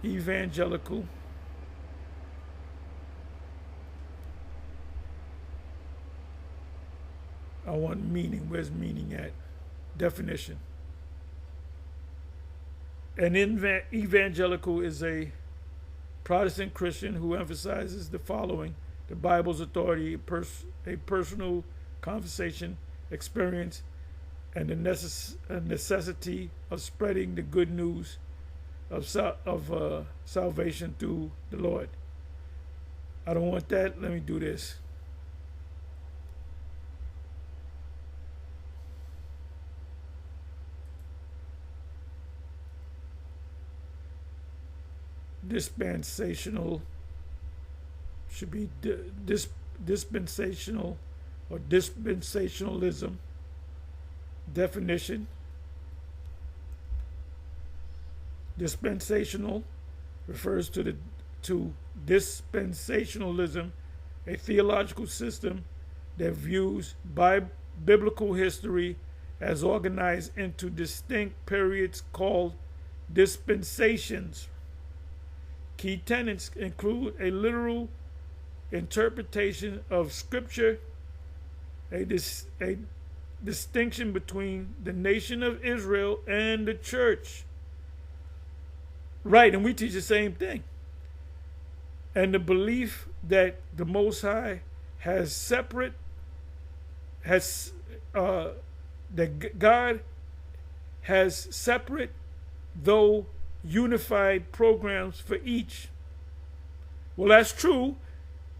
Evangelical. I want meaning. Where's meaning at? Definition. An evangelical is a Protestant Christian who emphasizes the following: the Bible's authority, a personal conversation experience, and the necessity of spreading the good news of salvation through the Lord. I don't want that. Let me do this. Dispensational should be dispensational or dispensationalism definition. Dispensational refers to dispensationalism, a theological system that views biblical history as organized into distinct periods called dispensations. Key tenets include a literal interpretation of Scripture, a distinction between the nation of Israel and the church. Right, and we teach the same thing. And the belief that the Most High that God has separate, though unified programs for each. Well, that's true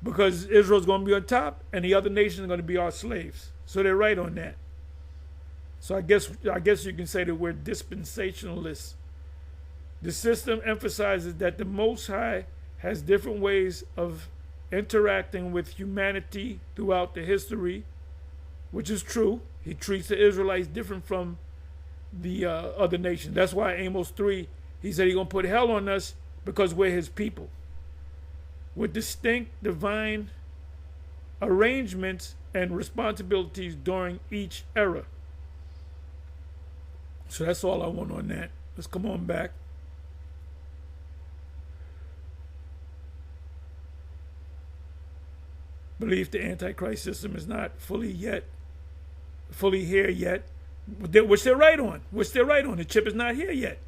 because Israel's going to be on top and the other nations are going to be our slaves. So they're right on that. So I guess you can say that we're dispensationalists. The system emphasizes that the Most High has different ways of interacting with humanity throughout the history, which is true. He treats the Israelites different from the other nations. That's why Amos 3, he said he's going to put hell on us because we're his people. With distinct divine arrangements and responsibilities during each era. So that's all I want on that. Let's come on back. Believe the Antichrist system is not fully here yet, which they're right on. The chip is not here yet,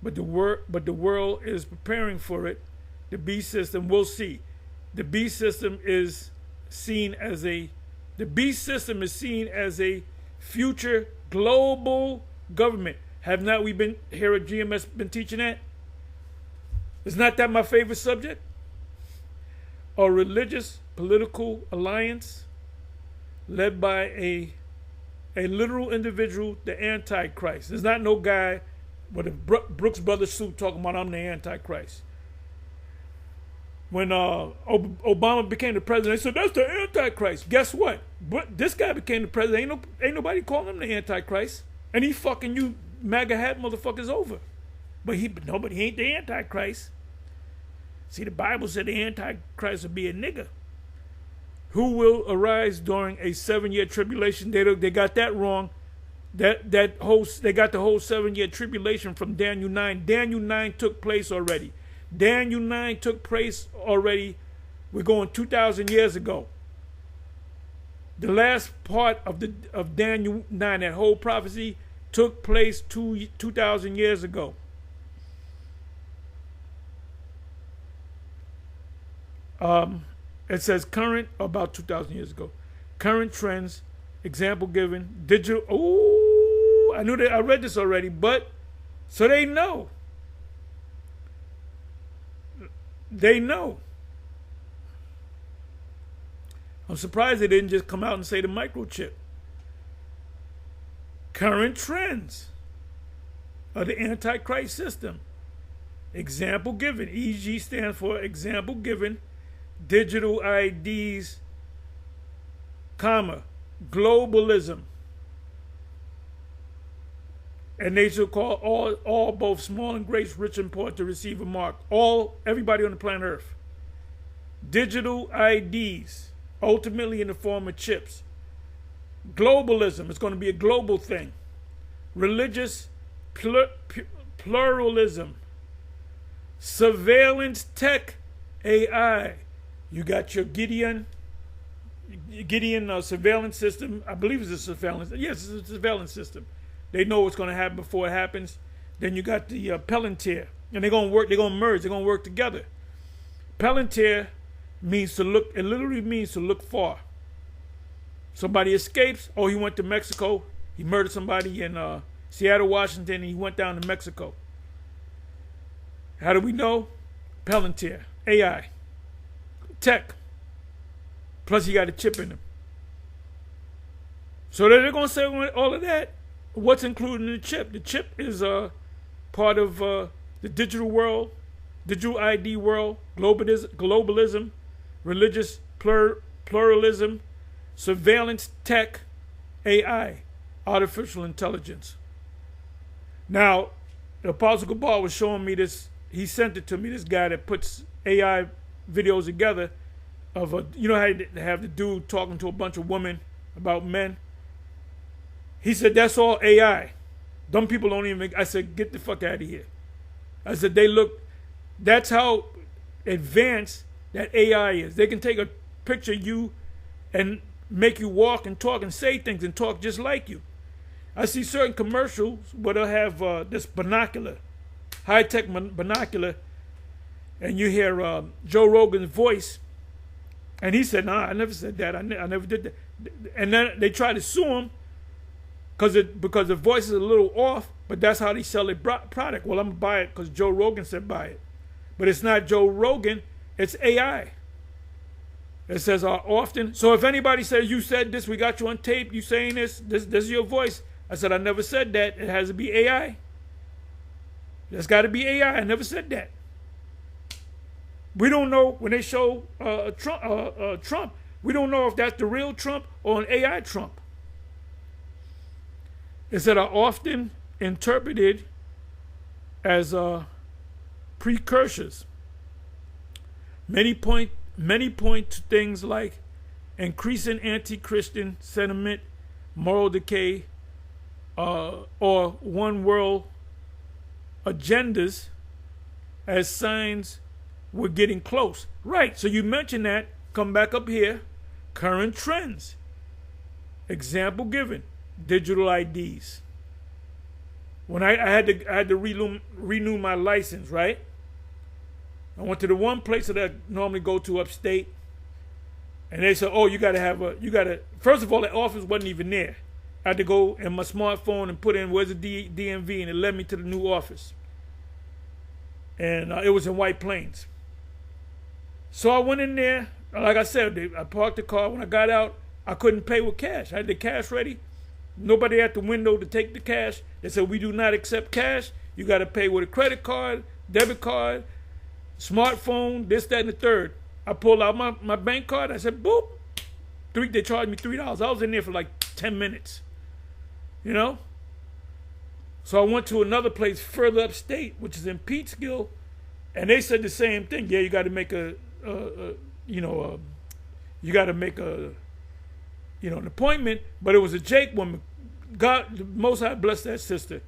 but the world is preparing for it. The beast system, we'll see. The beast system is seen as a future global government. Have not we been here at GMS been teaching that? Is not that my favorite subject? A religious political alliance led by a literal individual, the Antichrist. There's not no guy with a Brooks Brothers suit talking about I'm the Antichrist. When Obama became the president, they said that's the Antichrist. Guess what? This guy became the president. Ain't nobody calling him the Antichrist, and he fucking you MAGA hat motherfuckers over. But he ain't the Antichrist. See, the Bible said the Antichrist will be a nigger who will arise during a 7-year tribulation. They got that wrong. They got the whole 7-year tribulation from Daniel 9. Daniel 9 took place already. We're going 2,000 years ago. The last part of Daniel 9, that whole prophecy, took place 2,000 years ago. It says current, about 2,000 years ago. Current trends, example given, digital. Oh, I knew that. I read this already, but so they know. They know. I'm surprised they didn't just come out and say the microchip. Current trends of the Antichrist system. Example given. EG stands for example given. Digital IDs, globalism. And they shall call all both small and great, rich and poor to receive a mark. Everybody on the planet Earth. Digital IDs, ultimately in the form of chips. Globalism, it's going to be a global thing. Religious pluralism. Surveillance tech, AI. You got your Gideon surveillance system. I believe it's a surveillance. Yes, it's a surveillance system. They know what's going to happen before it happens. Then you got the Palantir, and they're going to work. They're going to merge. They're going to work together. Palantir means to look. It literally means to look far. Somebody escapes. Oh, he went to Mexico. He murdered somebody in Seattle, Washington, and he went down to Mexico. How do we know? Palantir, AI. Tech. Plus, you got a chip in them. So they're going to say all of that. What's included in the chip? The chip is part of the digital world, digital ID world, globalism, religious pluralism, surveillance, tech, AI, artificial intelligence. Now, the Apostle Gabar was showing me this. He sent it to me, this guy that puts AI videos together of a, you know how they have the dude talking to a bunch of women about men? He said, that's all AI. Dumb people don't even, I said, get the fuck out of here. I said, that's how advanced that AI is. They can take a picture of you and make you walk and talk and say things and talk just like you. I see certain commercials where they'll have this binocular, high-tech binocular, and you hear Joe Rogan's voice, and he said, nah, I never said that. I never did that. And then they try to sue him because the voice is a little off, but that's how they sell their product. Well, I'm going to buy it because Joe Rogan said buy it. But it's not Joe Rogan, it's AI. It says often. So if anybody says, you said this, we got you on tape, you saying this is your voice. I said, I never said that. It has to be AI. It's got to be AI. I never said that. We don't know when they show Trump. We don't know if that's the real Trump or an AI Trump. It said are often interpreted as precursors. Many point to things like increasing anti-Christian sentiment, moral decay, or one world agendas as signs we're getting close. Right, so you mentioned that. Come back up here. Current trends. Example given. Digital IDs. When I had to renew my license, right? I went to the one place that I normally go to upstate, and they said, oh, first of all, the office wasn't even there. I had to go in my smartphone and put in, where's the DMV, and it led me to the new office. And it was in White Plains. So I went in there, like I said, I parked the car. When I got out, I couldn't pay with cash. I had the cash ready. Nobody at the window to take the cash. They said, we do not accept cash. You got to pay with a credit card, debit card, smartphone, this, that, and the third. I pulled out my bank card. I said, boop. They charged me $3. I was in there for like 10 minutes. You know? So I went to another place further upstate, which is in Peekskill, and they said the same thing. Yeah, you got to make an appointment. But it was a Jake woman. God, the Most High bless that sister.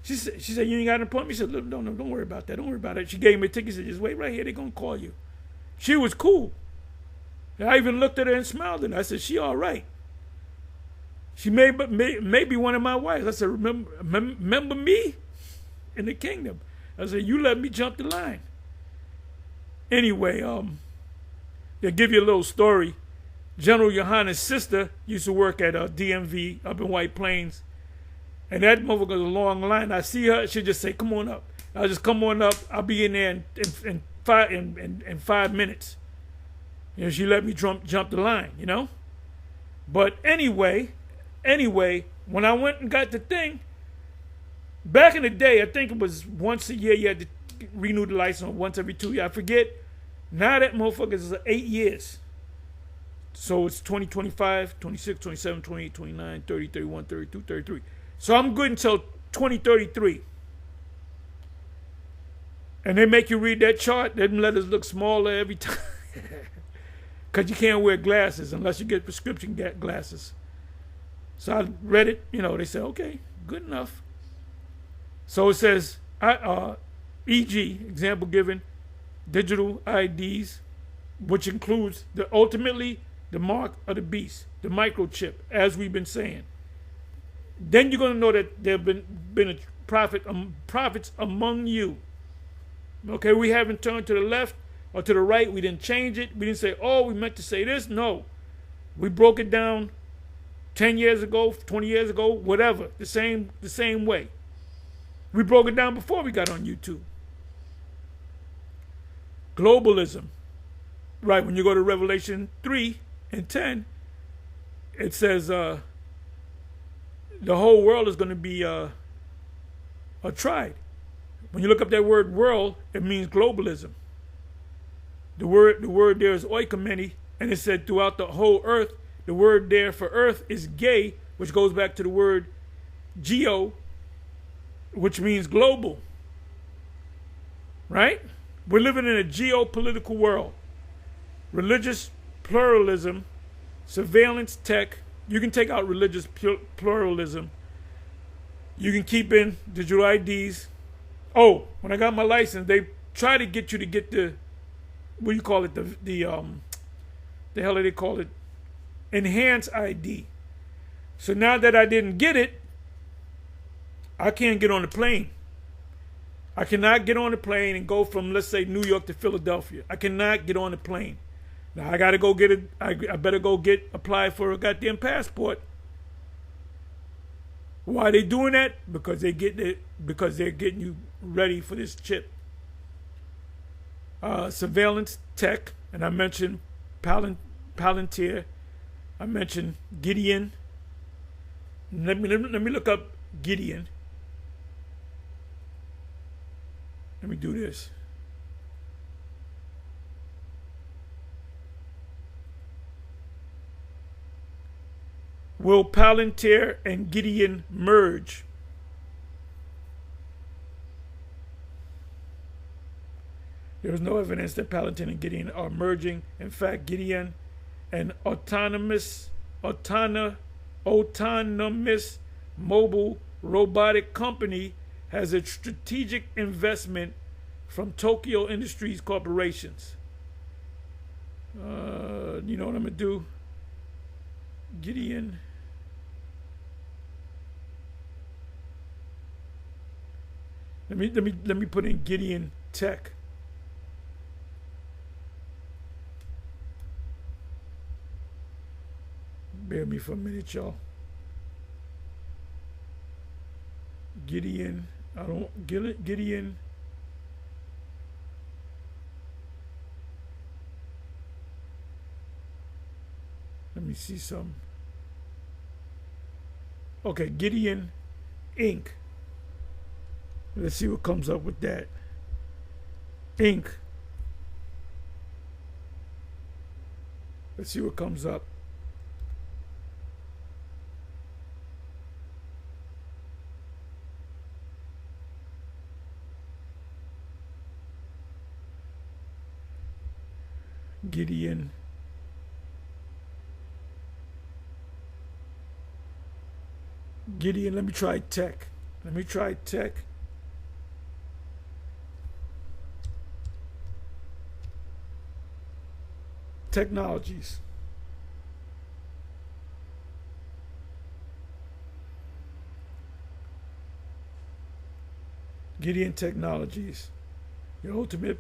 She said, you ain't got an appointment? She said, no, don't worry about that. Don't worry about it. She gave me a ticket. She said, just wait right here. They're going to call you. She was cool. And I even looked at her and smiled at her. I said, she all right. She may be one of my wives. I said, remember me in the kingdom. I said, you let me jump the line. Anyway, they'll give you a little story. General Johanna's sister used to work at DMV up in White Plains. And that motherfucker was a long line. I see her, she'll just say, come on up. I'll just come on up. I'll be in there in 5 minutes. You know, she let me jump the line, you know? But anyway, when I went and got the thing, back in the day, I think it was once a year you had to renew the license, or once every 2 years. I forget. Now that motherfucker is 8 years. So it's 2025, 26, 27, 28, 29, 30, 31, 32, 33. So I'm good until 2033. And they make you read that chart. They let us look smaller every time. Because you can't wear glasses unless you get prescription glasses. So I read it. You know, they said, okay, good enough. So it says, e.g., example given, digital IDs, which includes ultimately the mark of the beast, the microchip, as we've been saying. Then you're going to know that there have been a prophets among you. Okay, we haven't turned to the left or to the right. We didn't change it. We didn't say, oh, we meant to say this. No. We broke it down 10 years ago, 20 years ago, whatever, the same way. We broke it down before we got on YouTube. Globalism. Right, when you go to Revelation 3 and 10, it says the whole world is going to be tried. When you look up that word world, it means globalism. The word there is oikomene, And it said throughout the whole earth, the word there for earth is gay, which goes back to the word geo, which means global. Right? We're living in a geopolitical world. Religious pluralism, surveillance tech. You can take out religious pluralism. You can keep in digital IDs. Oh, when I got my license, they try to get you to get the, what do you call it? The hell do they call it? Enhanced ID. So now that I didn't get it, I can't get on the plane. I cannot get on the plane and go from, let's say, New York to Philadelphia. I cannot get on the plane. Now I gotta go get it. I better go apply for a goddamn passport. Why are they doing that? Because they're getting you ready for this chip. Surveillance tech, and I mentioned Palantir. I mentioned Gideon. Let me look up Gideon. Let me do this. Will Palantir and Gideon merge? There is no evidence that Palantir and Gideon are merging. In fact, Gideon, an autonomous mobile robotic company, has a strategic investment from Tokyo Industries Corporations. You know what I'm gonna do? Gideon. Let me put in Gideon Tech. Bear me for a minute, y'all. Gideon. Gideon. Let me see some. Okay, Gideon Inc. Let's see what comes up with that. Inc. Let's see what comes up. Gideon. Gideon, let me try tech. Let me try tech. Technologies. Gideon Technologies, your ultimate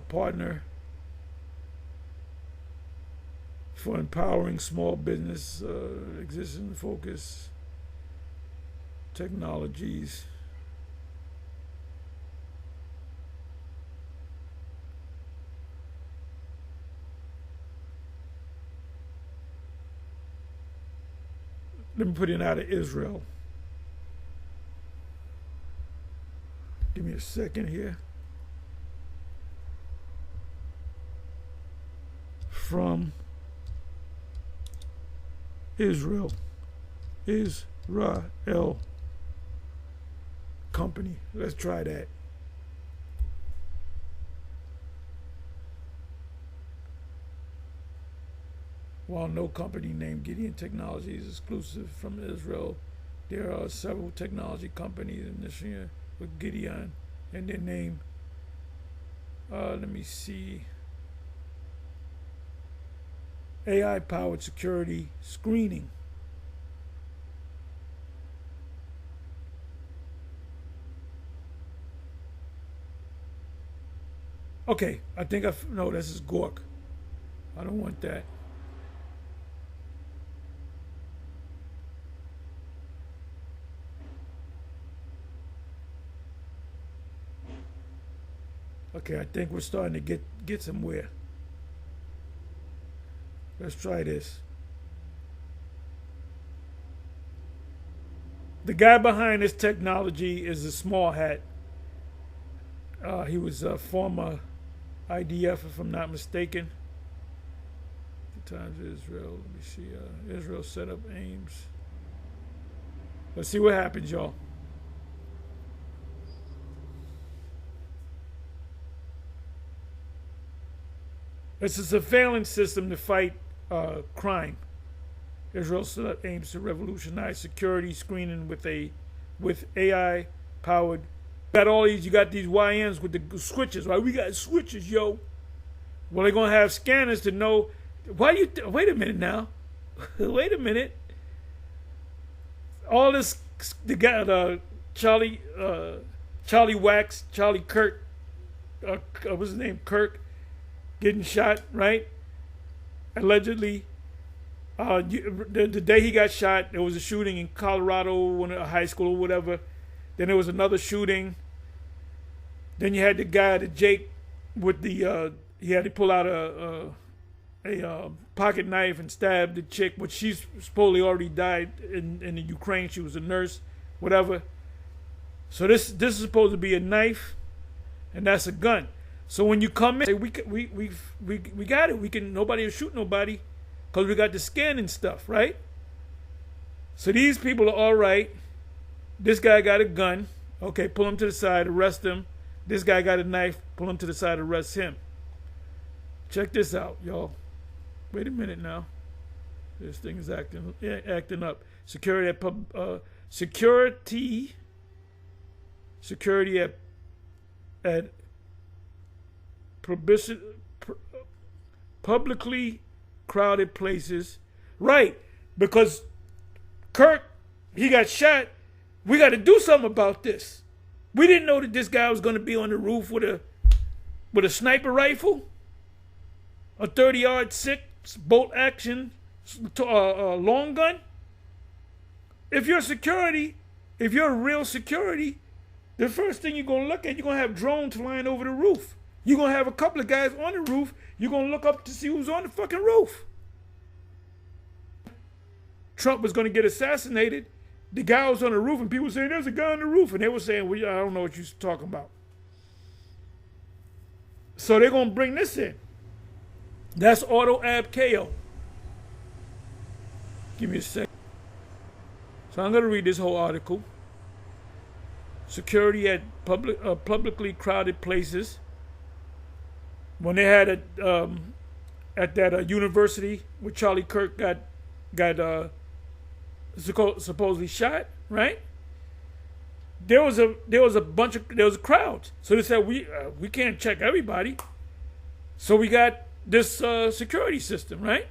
partner for empowering small business, existing focus, technologies. Let me put it out of Israel. Give me a second here. From Israel company. Let's try that. While no company named Gideon Technologies is exclusive from Israel, there are several technology companies in this year with Gideon in their name. Let me see. AI-powered security screening. Okay, I think no, this is Gork. I don't want that. Okay, I think we're starting to get somewhere. Let's try this. The guy behind this technology is a small hat. He was a former IDF, if I'm not mistaken. Times Israel. Let me see. Israel set up aims. Let's see what happens, y'all. It's a surveillance system to fight crime. Israel set up aims to revolutionize security screening with AI powered. Got all these. You got these YNs with the switches, right? We got switches, yo. Well, they're gonna have scanners to know. Why do you? Wait a minute now. Wait a minute. All this. They got Charlie Wax, Charlie Kirk. What's his name? Kirk. Getting shot, right? Allegedly. The day he got shot, there was a shooting in Colorado, a high school or whatever. Then there was another shooting. Then you had the guy, the Jake, with the he had to pull out a pocket knife and stab the chick, which she's supposedly already died in the Ukraine. She was a nurse, whatever. So this is supposed to be a knife, and that's a gun. So when you come in, say we got it. We can nobody will shoot nobody because we got the scanning stuff, right? So these people are all right. This guy got a gun. Okay, pull him to the side, arrest him. This guy got a knife. Pull him to the side, arrest him. Check this out, y'all. Wait a minute now. This thing is acting up. Security at publicly crowded places. Right, because Kirk, he got shot. We got to do something about this. We didn't know that this guy was going to be on the roof with a sniper rifle, a 30-yard bolt action long gun. If you're security, if you're real security, the first thing you're going to look at, you're going to have drones flying over the roof. You're going to have a couple of guys on the roof. You're going to look up to see who's on the fucking roof. Trump was going to get assassinated. The guy was on the roof, and people were saying, there's a guy on the roof. And they were saying, well, I don't know what you're talking about. So they're going to bring this in. That's auto ab KO. Give me a second. So I'm going to read this whole article. Security at publicly crowded places. When they had it at that university where Charlie Kirk got supposedly shot, right? There was a crowd. So they said we can't check everybody. So we got this security system, right?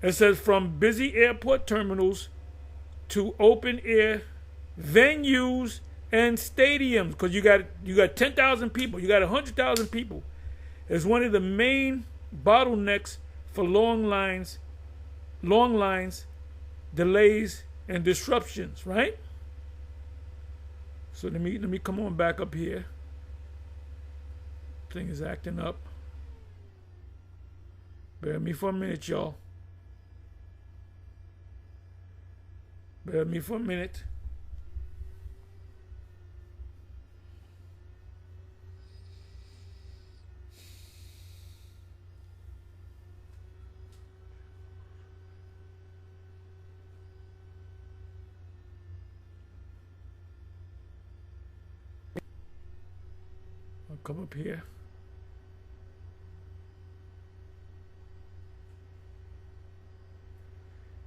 It says from busy airport terminals to open air venues and stadiums, because you got 10,000 people, you got 100,000 people. It's one of the main bottlenecks for long lines, delays, and disruptions, right? So let me come on back up here. Thing is acting up. Bear with me for a minute, y'all. Bear with me for a minute. I'll come up here.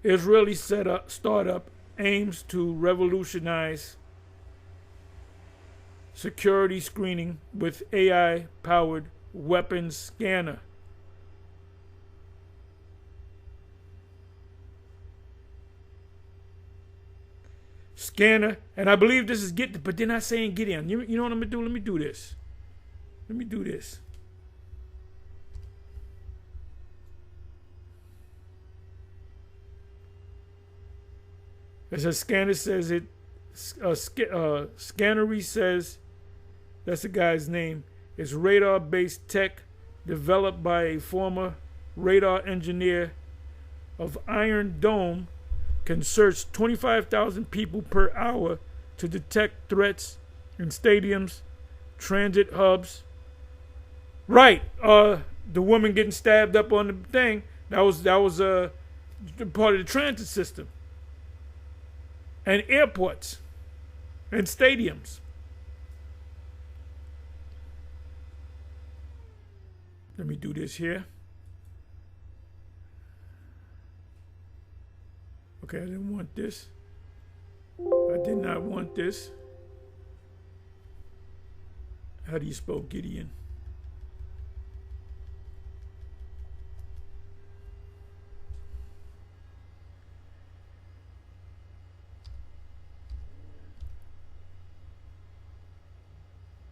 Israeli startup aims to revolutionize security screening with AI-powered weapons scanner. And I believe this is but they're not saying Gideon. You know what I'm gonna do? Let me do this. As a scanner says it, Scannery says, that's the guy's name. It's radar-based tech developed by a former radar engineer of Iron Dome, can search 25,000 people per hour to detect threats in stadiums, transit hubs. Right. the woman getting stabbed up on the thing, that was part of the transit system. And airports and stadiums. Let me do this here. Okay, I didn't want this. I did not want this. How do you spell Gideon?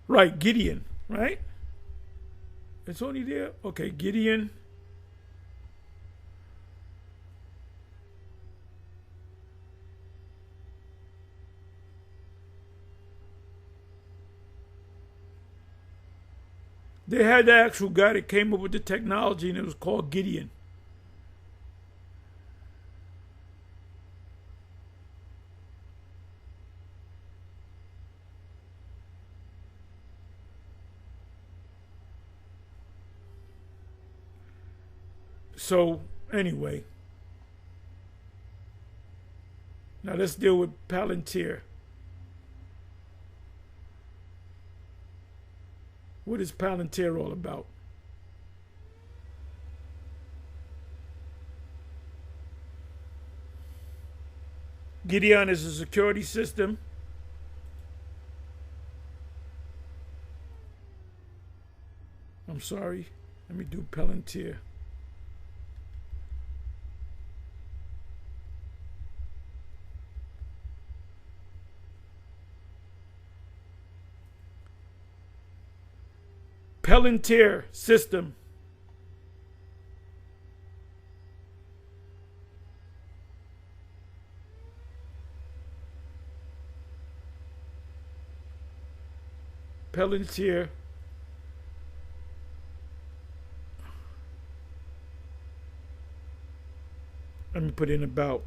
Right, Gideon, right? It's only there. Okay, Gideon. They had the actual guy that came up with the technology, and it was called Gideon. So, anyway. Now let's deal with Palantir. What is Palantir all about? Gideon is a security system. I'm sorry. Let me do Palantir. Palantir system. Palantir. Let me put in about.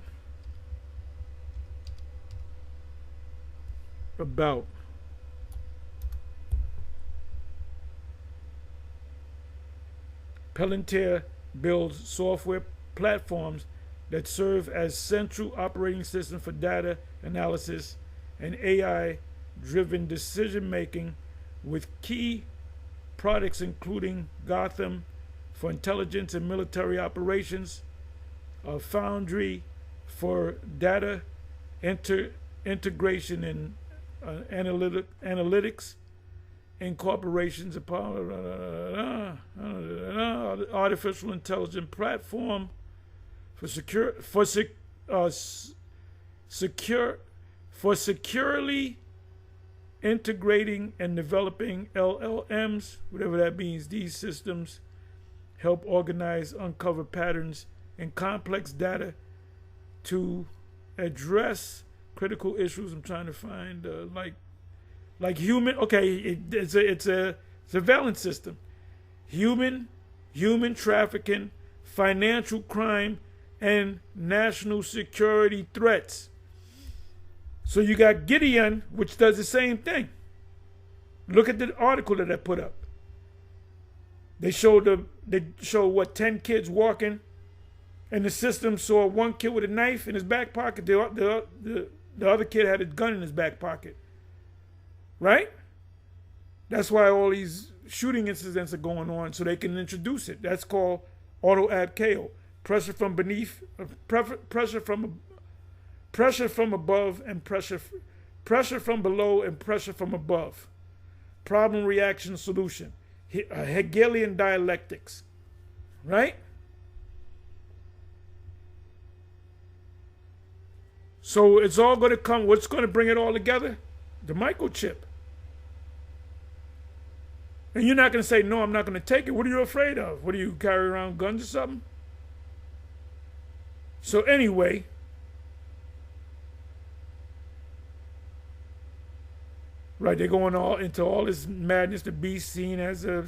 Palantir builds software platforms that serve as central operating system for data analysis and AI-driven decision-making, with key products including Gotham for intelligence and military operations, Foundry for data integration and analytics, incorporations upon artificial intelligence platform for securely integrating and developing LLMs, whatever that means. These systems help organize, uncover patterns in complex data to address critical issues. I'm trying to find like human. Okay, it's a surveillance system. Human trafficking, financial crime, and national security threats. So you got Gideon, which does the same thing. Look at the article that I put up. They showed 10 kids walking, and the system saw one kid with a knife in his back pocket. The other kid had a gun in his back pocket. Right? That's why all these shooting incidents are going on, so they can introduce it. That's called auto ad KO. Pressure from beneath, pressure from above, and pressure from below, and pressure from above. Problem, reaction, solution. Hegelian dialectics. Right? So it's all going to come. What's going to bring it all together? The microchip. And you're not going to say, no, I'm not going to take it. What are you afraid of? What, do you carry around guns or something? So anyway, right, they're going all into all this madness to be seen as a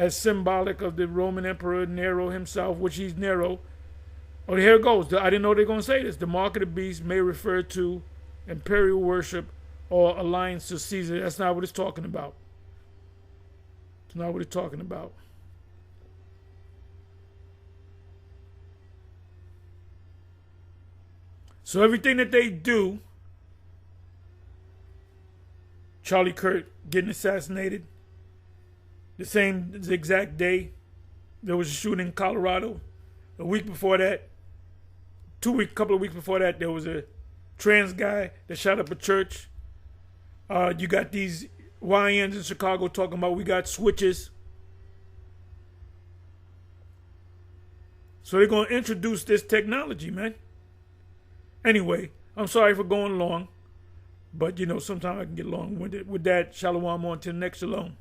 symbolic of the Roman Emperor Nero himself, which he's Nero. Oh, here it goes. I didn't know they were going to say this. The mark of the beast may refer to imperial worship or alliance to Caesar. That's not what it's talking about. It's not what it's talking about. So everything that they do, Charlie Kirk getting assassinated, the same exact day there was a shooting in Colorado. A week before that, couple of weeks before that, there was a trans guy that shot up a church. You got these YNs in Chicago talking about we got switches. So they're going to introduce this technology, man. Anyway, I'm sorry for going long, but sometimes I can get long-winded. With that, shalom on to the next shalom.